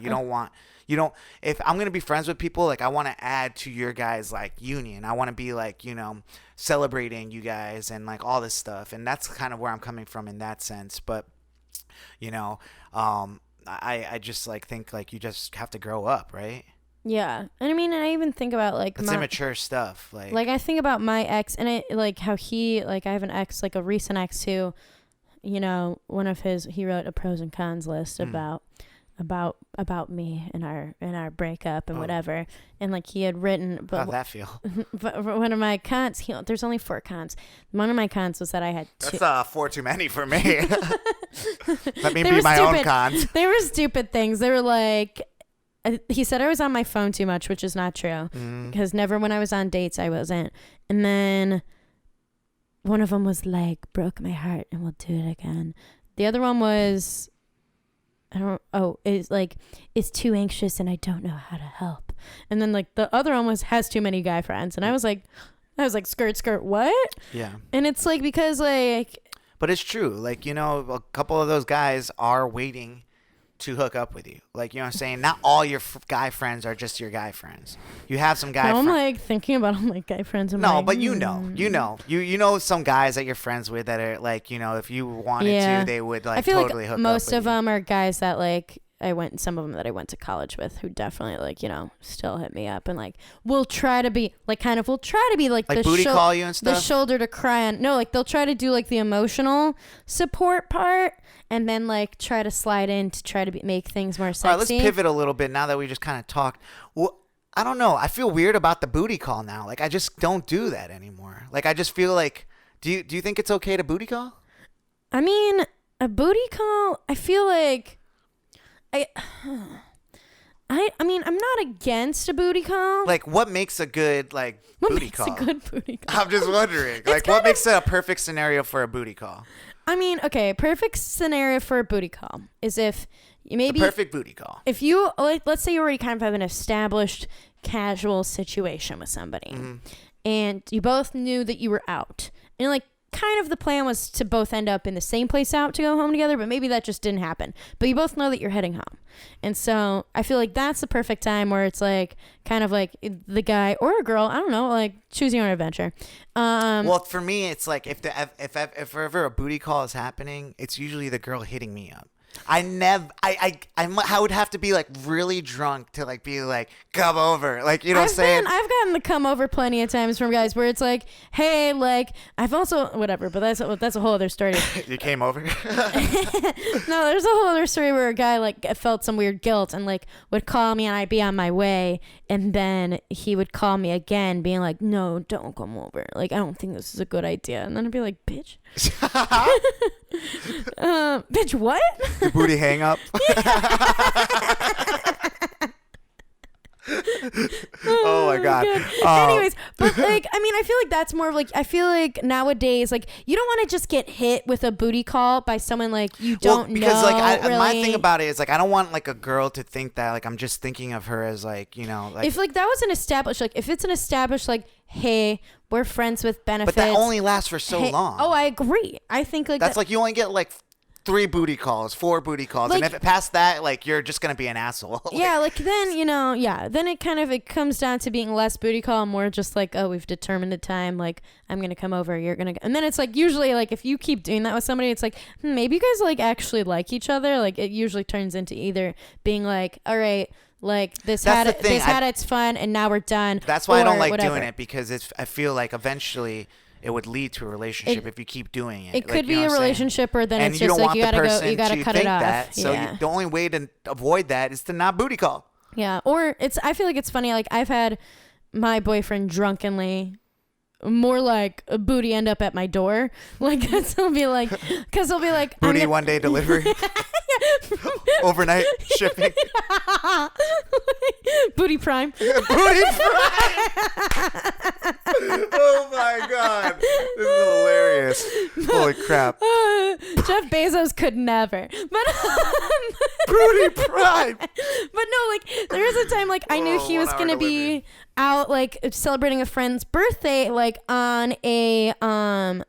A: you don't. If I'm gonna be friends with people, like I want to add to your guys' like union. I want to be like, you know, celebrating you guys and like all this stuff, and that's kind of where I'm coming from in that sense. But you know, I just like think like you just have to grow up, right?
C: Yeah. And I mean, and I even think about like
A: it's immature stuff.
C: Like I think about my ex, and I like how he, like I have an ex, like a recent ex who, you know, he wrote a pros and cons list about me and our breakup and whatever. And like he had written, but
A: how'd that feel?
C: But one of my cons, there's only 4 cons. One of my cons was that I had 2.
A: That's 4 too many for me. Let me be my own cons.
C: They were stupid things. They were like, he said I was on my phone too much, which is not true, because never when I was on dates I wasn't. And then one of them was like, broke my heart and we'll do it again. The other one was, it's too anxious and I don't know how to help. And then like the other one was, has too many guy friends. And I was like skirt, what?
A: Yeah.
C: And it's like, because like,
A: but it's true. Like, you know, a couple of those guys are waiting to hook up with you. Like, you know what I'm saying? Not all your guy friends are just your guy friends. You have some guy friends.
C: I'm like thinking about all my guy friends.
A: But you know some guys that you're friends with that are like, you know, if you wanted to, they would like totally hook up with you.
C: Most of them are guys that like some of them that I went to college with who definitely like, you know, still hit me up and like we'll try to be like the
A: booty call you and stuff?
C: The shoulder to cry on. No, like they'll try to do like the emotional support part and then like try to slide in to try to make things more sexy.
A: All right, let's pivot a little bit now that we just kind of talked. Well, I don't know. I feel weird about the booty call now. Like I just don't do that anymore. Like I just feel like, do you think it's okay to booty call?
C: I mean, a booty call, I feel like I mean, I'm not against a booty call.
A: Like, what makes a good booty call?
C: What makes a good booty call?
A: I'm just wondering. Like, what makes it a perfect scenario for a booty call?
C: I mean, okay, perfect scenario for a booty call is if you maybe...
A: A perfect booty call.
C: If you, let's say you already kind of have an established casual situation with somebody, and you both knew that you were out, and like, kind of the plan was to both end up in the same place out to go home together, but maybe that just didn't happen. But you both know that you're heading home. And so I feel like that's the perfect time where it's like kind of like the guy or a girl, I don't know, like choose your own adventure.
A: Well, for me, it's like if ever a booty call is happening, it's usually the girl hitting me up. I would have to be like really drunk to like be like, come over, like, you know what I'm saying?
C: I've gotten the come over plenty of times from guys where it's like, hey, like I've also whatever, but that's a whole other story.
A: You came over?
C: No, there's a whole other story where a guy like felt some weird guilt and like would call me and I'd be on my way, and then he would call me again being like, no, don't come over, like I don't think this is a good idea, and then I'd be like, bitch. Bitch, what?
A: The booty hang up. Oh my god.
C: Anyways, but like I mean, I feel like that's more of like, I feel like nowadays like you don't want to just get hit with a booty call by someone like you don't know.
A: Because like
C: really.
A: My thing about it is like I don't want like a girl to think that like I'm just thinking of her as like, you know, like
C: if like that was an established, like if it's an established like, hey, we're friends with benefits.
A: But that only lasts for so long.
C: Oh, I agree. I think like
A: that's like you only get like 3 booty calls, 4 booty calls,
C: like,
A: and if it past that, like you're just gonna be an asshole.
C: Like then you know, then it comes down to being less booty call and more just like, oh, we've determined a time, like I'm gonna come over, you're gonna, and then it's like usually like if you keep doing that with somebody, it's like maybe you guys like actually like each other. Like it usually turns into either being like, all right, like this had its fun and now we're done.
A: That's why I don't like doing it, because I feel like eventually it would lead to a relationship if you keep doing it.
C: It could be a relationship, or then it's just like you gotta cut it off.
A: So the only way to avoid that is to not booty call.
C: Yeah, or I feel like it's funny. Like I've had my boyfriend drunkenly more like a booty end up at my door. Like, cause he'll be like,
A: booty one day delivery, overnight shipping,
C: booty prime.
A: Booty prime. Oh my god, this is hilarious. Holy crap.
C: Jeff Bezos could never. But
A: Booty prime.
C: But no, like there was a time like I knew he was gonna be out like celebrating a friend's birthday like on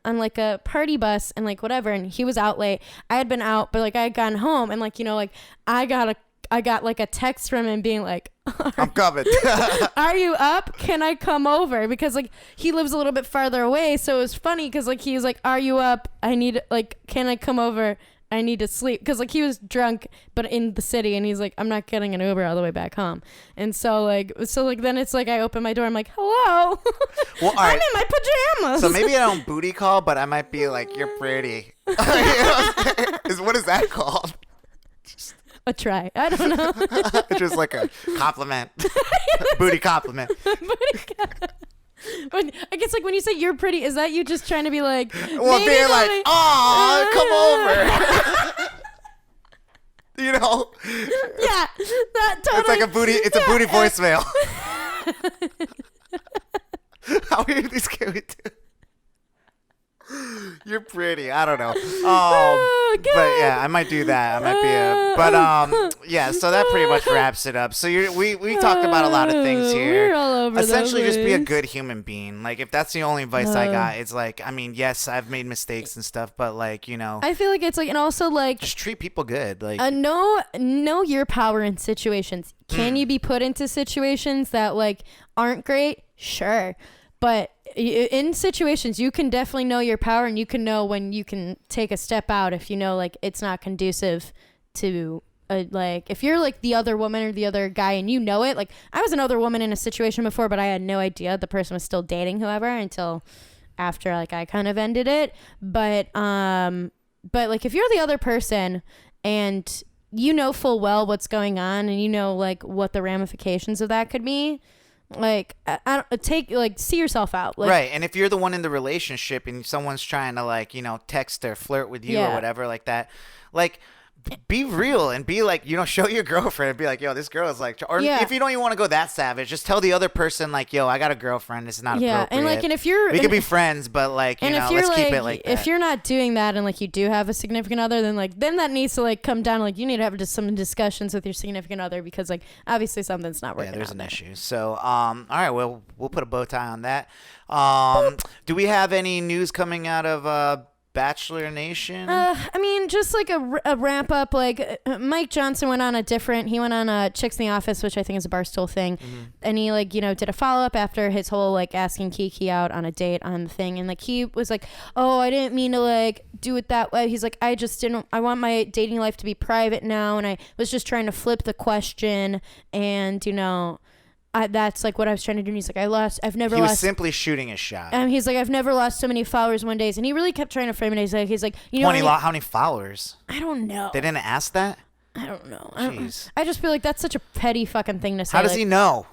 C: like a party bus and like whatever, and he was out late. I had been out, but like I had gotten home and like, you know, like I got like a text from him being like,
A: I'm coming.
C: Are you up? Can I come over? Because like he lives a little bit farther away, so it was funny because like he was like, are you up? I need like, can I come over? I need to sleep. Because like he was drunk but in the city, and he's like, I'm not getting an Uber all the way back home. And so then it's like I open my door, I'm like, hello.
A: Well, all right.
C: I'm in my pajamas.
A: So maybe I don't booty call, but I might be like, you're pretty. What is that called?
C: A try. I don't know.
A: It's just like a compliment. Booty compliment.
C: But I guess like when you say you're pretty, is that you just trying to be like,
A: well, being like, oh, come over. You know?
C: Yeah, that totally.
A: It's like a booty. It's a booty voicemail. How many of these can we do? You're pretty. I don't know. But yeah, I might do that. I might be yeah, so that pretty much wraps it up. So we talked about a lot of things here.
C: We're all over
A: Essentially,
C: the
A: just be a
C: place.
A: good human being. Like, if that's the only advice I got, it's like, I mean, yes, I've made mistakes and stuff, but like, you know,
C: I feel like it's like, and also like,
A: just treat people good. Like,
C: know your power in situations. Can you be put into situations that like aren't great? Sure. But in situations, you can definitely know your power, and you can know when you can take a step out if you know like it's not conducive to like if you're like the other woman or the other guy and you know it. Like I was another woman in a situation before, but I had no idea the person was still dating whoever until after like I kind of ended it. But like if you're the other person and you know full well what's going on and you know like what the ramifications of that could be, like I don't take like see yourself out, like,
A: right. And if you're the one in the relationship and someone's trying to like, you know, text or flirt with you or whatever like that, like be real and be like, you know, show your girlfriend and be like, yo, this girl is like, or if you don't even want to go that savage, just tell the other person like, yo, I got a girlfriend, it's not appropriate.
C: And like, and if you're
A: we could be friends, but like, you know, let's keep it like that.
C: If you're not doing that and like you do have a significant other, then that needs to like come down. Like you need to have just some discussions with your significant other, because like obviously something's not working.
A: Yeah, there's
C: out
A: an
C: there.
A: issue. So all right, well, we'll put a bow tie on that. Do we have any news coming out of Bachelor Nation?
C: I mean, just like a wrap up. Like Mike Johnson went on Chicks in the Office, which I think is a Barstool thing, and he like, you know, did a follow up after his whole like asking Kiki out on a date on the thing, and like he was like, oh, I didn't mean to like do it that way. He's like, I want my dating life to be private now, and I was just trying to flip the question, and you know. That's like what I was trying to do. And he's like, He was
A: simply shooting a shot.
C: He's like, I've never lost so many followers in one day. And he really kept trying to frame it. He's like, you know,
A: how many followers?
C: I don't know.
A: They didn't ask that?
C: I don't know.
A: Jeez.
C: I just feel like that's such a petty fucking thing to say.
A: How does
C: like,
A: he know?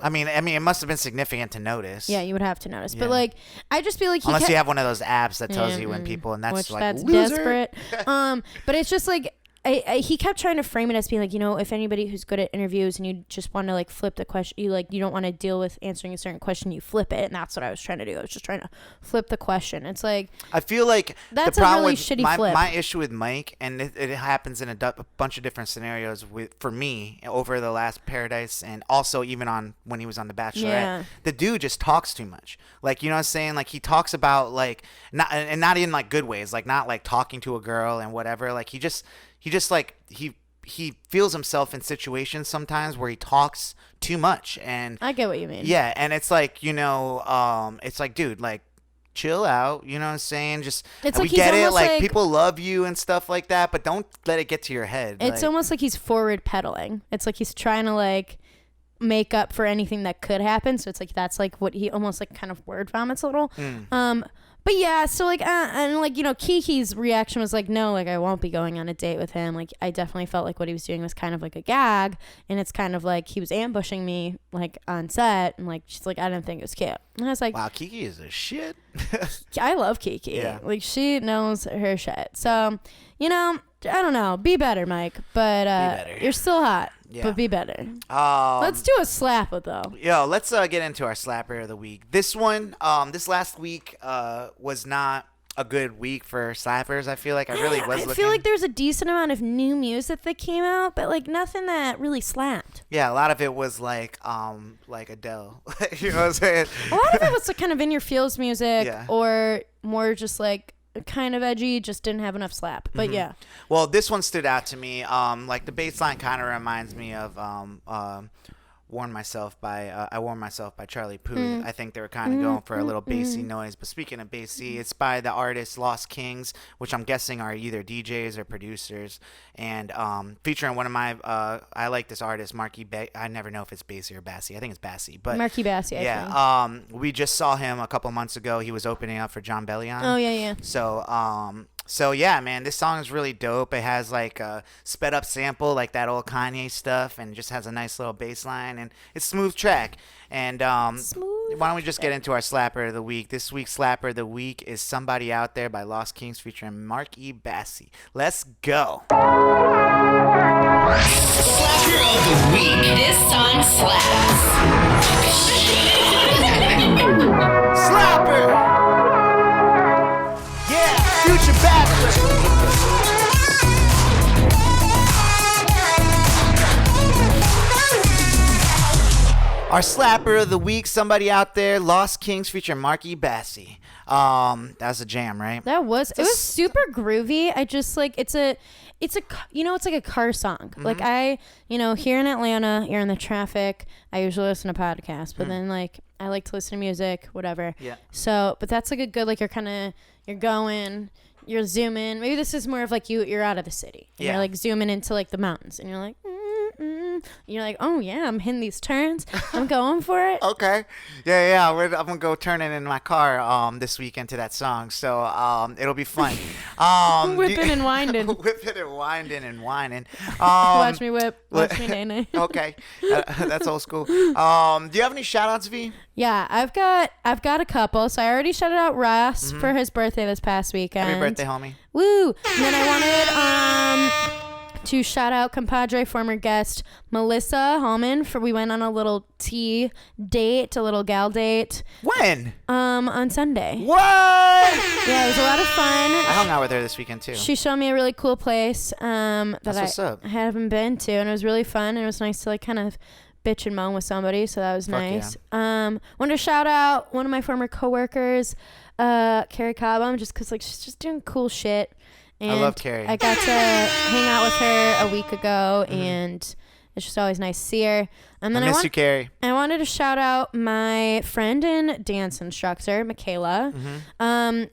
A: I mean, it must have been significant to notice.
C: Yeah, you would have to notice. Yeah. But like, I just feel like
A: unless you have one of those apps that tells you when people, and that's
C: that's
A: loser.
C: Desperate. But it's just like. He kept trying to frame it as being like, you know, if anybody who's good at interviews and you just want to like flip the question, you don't want to deal with answering a certain question, you flip it. And that's what I was trying to do. I was just trying to flip the question. It's like,
A: I feel like
C: that's
A: the problem
C: a really
A: with
C: shitty flip.
A: My issue with Mike, and it happens in a bunch of different scenarios for me over the last Paradise, and also even on when he was on The Bachelorette. Yeah. The dude just talks too much. Like, you know what I'm saying? Like he talks about like not in like good ways, like not like talking to a girl and whatever. Like he just like he feels himself in situations sometimes where he talks too much, and
C: I get what you mean.
A: Yeah, and it's like, you know, it's like, dude, like chill out, you know what I'm saying? Just
C: it's
A: we
C: like
A: get it, like people love you and stuff like that, but don't let it get to your head.
C: It's almost like he's forward pedaling. It's like he's trying to like make up for anything that could happen. So it's like that's like what he almost like kind of word vomits a little. But yeah, so like, and like, you know, Kiki's reaction was like, no, like I won't be going on a date with him. Like I definitely felt like what he was doing was kind of like a gag, and it's kind of like he was ambushing me like on set, and like she's like, I didn't think it was cute. And I was like,
A: wow, Kiki is a shit.
C: I love Kiki.
A: Yeah.
C: Like she knows her shit. So, you know, I don't know. Be better, Mike. But
A: better.
C: you're still hot.
A: Yeah.
C: But be better. Let's do a slap it though.
A: Yo, let's get into our slapper of the week. This one, this last week was not a good week for slappers. I feel like I really was looking.
C: I feel like there's a decent amount of new music that came out, but like nothing that really slapped.
A: Yeah, a lot of it was like Adele. You know what I'm saying?
C: A lot of it was like kind of in your feels music,
A: Yeah.
C: or more just like kind of edgy, just didn't have enough slap. But yeah.
A: Well, this one stood out to me. Like the bass line kind of reminds me of I Warned Myself by Charlie Puth. I think they were kind of going for a little bassy noise. But speaking of bassy, it's by the artist Lost Kings, which I'm guessing are either DJs or producers. And featuring one of my, I like this artist, Marky. I never know if it's Bassy or Bassy. I think it's Bassy. But
C: Marky Bassy, I think.
A: yeah. We just saw him a couple months ago. He was opening up for John Bellion.
C: Oh, yeah.
A: So yeah, man, this song is really dope. It has like a sped up sample, like that old Kanye stuff, and just has a nice little bass line, and it's smooth track. And
C: Smooth.
A: why don't we just get into our slapper of the week? This week's slapper of the week is Somebody Out There by Lost Kings featuring Marc Bassy. Let's go.
E: Slapper of the week. This song slaps.
A: Slapper! Yeah, Future Bachelor! Our slapper of the week, Somebody Out There, Lost Kings featuring Marc Bassy. That was a jam, right?
C: It was super groovy. I just like, it's like a car song. Like here in Atlanta, you're in the traffic. I usually listen to podcasts, but then like, I like to listen to music, whatever.
A: Yeah.
C: So, but that's like a good, like you're going, you're zooming. Maybe this is more of like you're out of the city. And
A: Yeah.
C: You're like zooming into like the mountains, and you're like, and you're like, oh yeah, I'm hitting these turns. I'm going for it.
A: Okay. Yeah. I'm gonna go turning in my car this weekend to that song, so it'll be fun.
C: Whipping and winding.
A: Whipping and winding and whining.
C: Watch me whip. Watch me nay nay.
A: Okay, that's old school. Do you have any shout outs, V?
C: Yeah, I've got a couple. So I already shouted out Ross for his birthday this past weekend.
A: Happy birthday, homie.
C: Woo! And then I wanted to shout out compadre, former guest Melissa Hallman, for we went on a little tea date, a little gal date.
A: When?
C: On Sunday.
A: What?
C: Yeah, it was a lot of fun.
A: I hung out with her this weekend too.
C: She showed me a really cool place that
A: what's up.
C: I haven't been to, and it was really fun, and it was nice to like kind of bitch and moan with somebody, so that was nice.
A: Yeah.
C: Wanted to shout out one of my former coworkers, Carrie Cobham, just because like she's just doing cool shit. And
A: I love Carrie.
C: I got to hang out with her a week ago, and it's just always nice to see her. And then
A: I miss you, Carrie.
C: I wanted to shout out my friend and dance instructor, Michaela.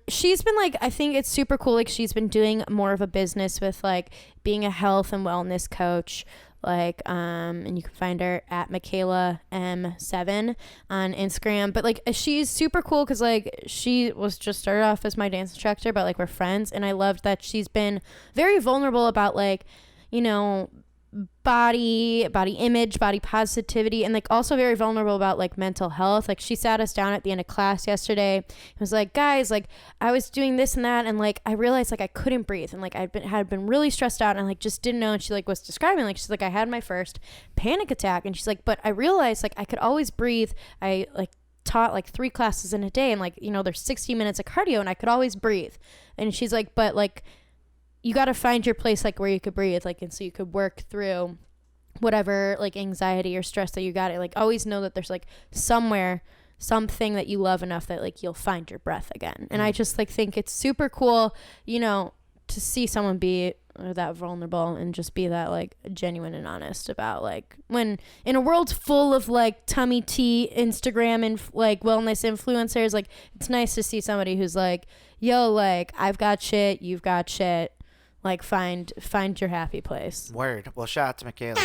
C: She's been like, I think it's super cool. Like she's been doing more of a business with like being a health and wellness coach. Like, and you can find her at Michaela M7 on Instagram. But like, she's super cool because like she was just started off as my dance instructor, but like we're friends, and I loved that she's been very vulnerable about like, you know, body image, body positivity, and like also very vulnerable about like mental health. Like she sat us down at the end of class yesterday and was like, guys, like I was doing this and that, and like I realized like I couldn't breathe, and like had been really stressed out, and like just didn't know. And she like was describing, like she's like, I had my first panic attack, and she's like, but I realized like I could always breathe. I like taught like 3 classes in a day, and like, you know, there's 60 minutes of cardio, and I could always breathe. And she's like, but like you got to find your place like where you could breathe, like, and so you could work through whatever like anxiety or stress that you got. Like always know that there's like somewhere something that you love enough that like you'll find your breath again. And I just like think it's super cool, you know, to see someone be that vulnerable and just be that like genuine and honest about like, when in a world full of like tummy tea Instagram and like wellness influencers, like it's nice to see somebody who's like, yo, like I've got shit, you've got shit. Like find your happy place.
A: Word. Well, shout out to Michaela.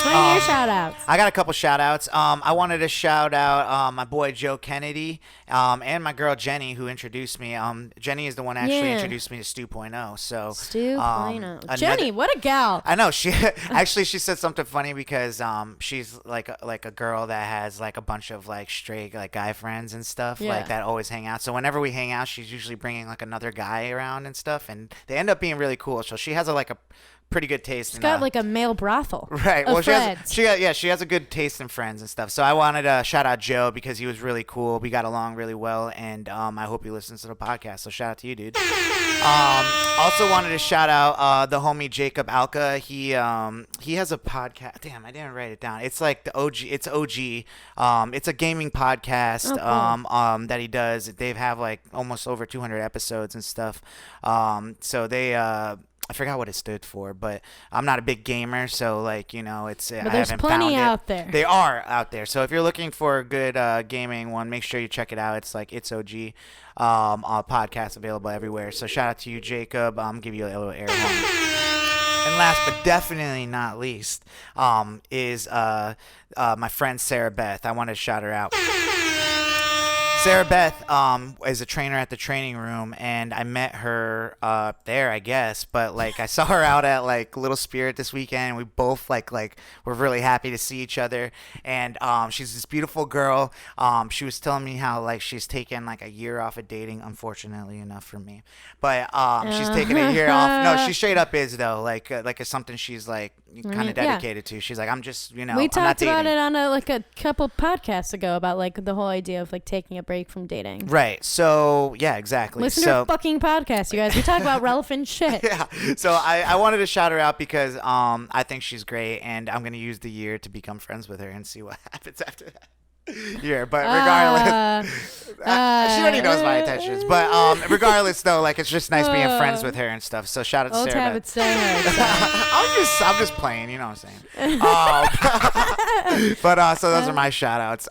C: What are your shout outs?
A: I got a couple shout outs. I wanted to shout out my boy Joe Kennedy and my girl Jenny, who introduced me. Jenny is the one that actually introduced me to Stu.0. So
C: Stu.0. Jenny, what a gal.
A: I know. She said something funny because she's like a girl that has like a bunch of like straight like guy friends and stuff like that always hang out. So whenever we hang out, she's usually bringing like another guy around and stuff, and they end up being really cool. So she has a pretty good taste.
C: She's got like a male brothel.
A: Right. Well,
C: she
A: has a good taste in friends and stuff. So I wanted to shout out Joe because he was really cool. We got along really well, and I hope he listens to the podcast. So shout out to you, dude. Also wanted to shout out the homie Jacob Alka. He has a podcast. Damn, I didn't write it down. It's like the OG. It's OG. It's a gaming podcast that he does. They have like almost over 200 episodes and stuff. So they I forgot what it stood for, but I'm not a big gamer, so like it's.
C: But
A: I
C: there's
A: haven't
C: plenty
A: found
C: out
A: it.
C: there.
A: They are out there. So if you're looking for a good gaming one, make sure you check it out. It's like It's OG. Podcast available everywhere. So shout out to you, Jacob. Give you a little air horn. And last but definitely not least, is my friend Sarah Beth. I want to shout her out. Sarah Beth is a trainer at the training room, and I met her there, I guess. But like I saw her out at like Little Spirit this weekend, and we both like were really happy to see each other. And she's this beautiful girl. She was telling me how like she's taken like a year off of dating, unfortunately enough for me. But she's taking a year off. No, she straight up is though. Like it's something she's like kind of dedicated to. She's like, I'm just
C: we
A: I'm
C: talked
A: not dating.
C: about it on a couple podcasts ago about like the whole idea of like taking a break from dating.
A: Right. So yeah, exactly.
C: Listen to a fucking podcast, you guys. We talk about relevant shit.
A: Yeah. So I wanted to shout her out because I think she's great, and I'm gonna use the year to become friends with her and see what happens after that. Yeah, but regardless, she already knows my intentions. But regardless, though, like it's just nice being friends with her and stuff. So shout out to Sarah.
C: Have it I'm
A: just playing. You know what I'm saying? But so those are my shout outs.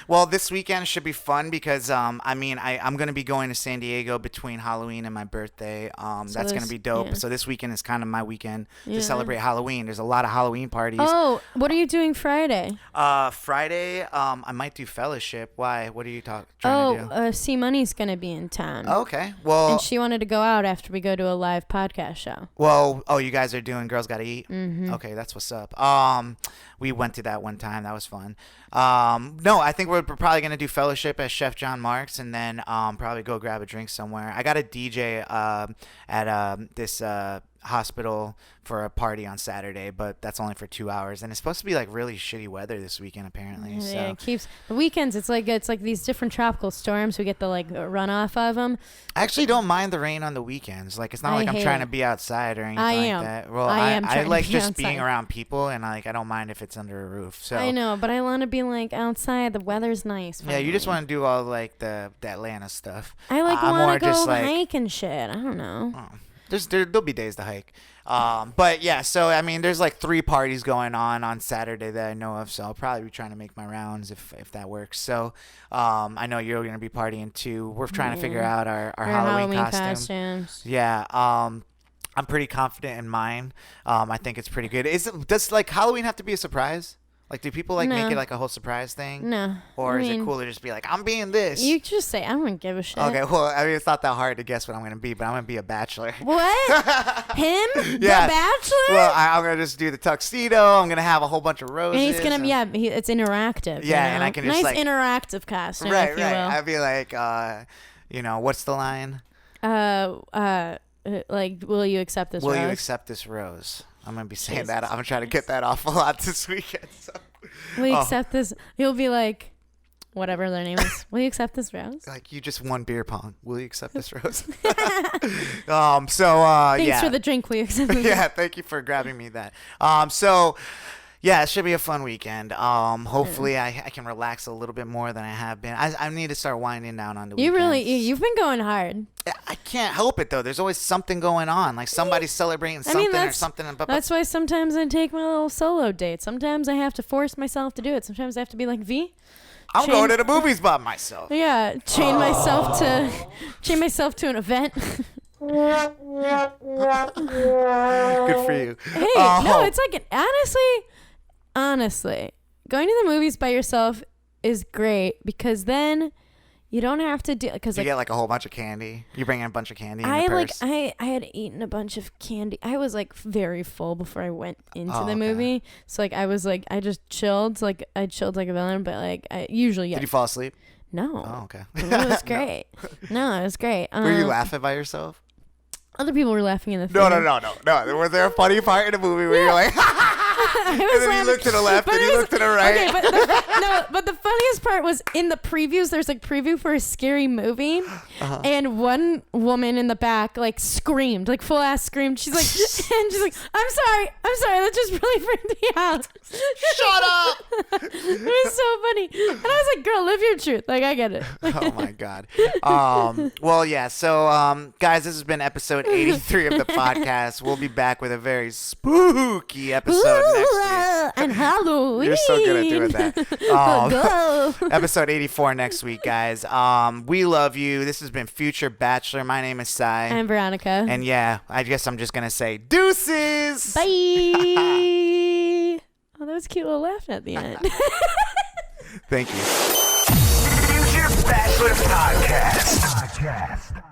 A: Well, this weekend should be fun because I'm gonna be going to San Diego between Halloween and my birthday. That's gonna be dope. Yeah. So this weekend is kind of my weekend to celebrate Halloween. There's a lot of Halloween parties.
C: Oh, what are you doing Friday?
A: Friday. I might do fellowship. Why? What are you trying to do?
C: C Money's gonna be in town.
A: Okay. Well,
C: and she wanted to go out after we go to a live podcast show.
A: Well, you guys are doing Girls Gotta Eat?
C: Mm-hmm.
A: Okay, that's what's up. We went to that one time. That was fun. No, I think we're probably gonna do fellowship at Chef John Mark's, and then probably go grab a drink somewhere. I got a DJ at this hospital for a party on Saturday, but that's only for 2 hours, and it's supposed to be like really shitty weather this weekend apparently. So
C: it keeps the weekends. It's like these different tropical storms. We get the like runoff of them.
A: I actually don't mind the rain on the weekends. Like it's not like I'm trying to be outside or anything like that. Well, I like just being around people, and I don't mind if it's under a roof. So
C: I know, but I want to be like outside. The weather's nice.
A: Yeah, you just want to do all like the Atlanta stuff.
C: I want to go hike and shit. I don't know.
A: Oh. There'll be days to hike. But yeah, so I mean there's like 3 parties going on Saturday that I know of, so I'll probably be trying to make my rounds if that works. So I know you're gonna be partying too. We're trying to figure out our Halloween costumes. Yeah. I'm pretty confident in mine. I think it's pretty good. Does like Halloween have to be a surprise? Like, do people make it like a whole surprise thing?
C: No.
A: Or is it cool to just be like, I'm being this?
C: You just say, I don't give a shit.
A: Okay, well, I mean, it's not that hard to guess what I'm going to be, but I'm going to be a bachelor.
C: What? Him?
A: Yeah.
C: The bachelor?
A: Well, I'm going to just do the tuxedo. I'm going to have a whole bunch of roses.
C: And he's going to, it's interactive.
A: Yeah, and I can just
C: nice interactive costume,
A: right,
C: if you will.
A: I'd be like, what's the line?
C: Like, will you accept this rose?
A: Will you accept this rose? I'm going to be saying that. I'm going to try to get that off a lot this weekend. So.
C: Will you accept this? You'll be like, whatever their name is. Will you accept this rose?
A: Like, you just won beer pong. Will you accept this rose? Thanks
C: for the drink. Will you accept this?
A: Yeah, thank you for grabbing me that. Yeah, it should be a fun weekend. Hopefully I can relax a little bit more than I have been. I need to start winding down on the weekends.
C: You've been going hard.
A: I can't help it though. There's always something going on. Like somebody's celebrating something or something.
C: That's why sometimes I take my little solo date. Sometimes I have to force myself to do it. Sometimes I have to be like, V,
A: I'm going to the movies by myself.
C: Yeah, chain myself to an event.
A: Good for you.
C: Hey, no, it's like honestly, honestly, going to the movies by yourself is great because then you don't have to do because
A: You get like a whole bunch of candy. You bring in a bunch of candy in the purse.
C: I had eaten a bunch of candy. I was like very full before I went into the movie. So like I was like I just chilled. Like I chilled like a villain, but like I usually
A: Did you fall asleep?
C: No.
A: Oh, okay.
C: It was great. No, it was great.
A: Were you laughing by yourself?
C: Other people were laughing in the theater.
A: No. Was there a funny part in the movie where you're like, and then you look to the left and you look to the right?
C: Okay, but the funniest part was in the previews. There's like preview for a scary movie, and one woman in the back like screamed, like full ass screamed. She's like, and she's like, I'm sorry, that just really freaked me out.
A: Shut up!
C: It was so funny, and I was like, girl, live your truth. Like I get it.
A: Oh my god. Well, yeah. So, guys, this has been episode 83 of the podcast. We'll be back with a very spooky episode next week.
C: And Halloween.
A: You're so good at doing that.
C: Go.
A: Episode 84 next week, guys. We love you. This has been Future Bachelor. My name is Sai.
C: I'm Veronica.
A: And yeah, I guess I'm just gonna say deuces.
C: Bye. Oh, that was a cute little laugh at the end.
B: Thank you. Future Bachelor Podcast.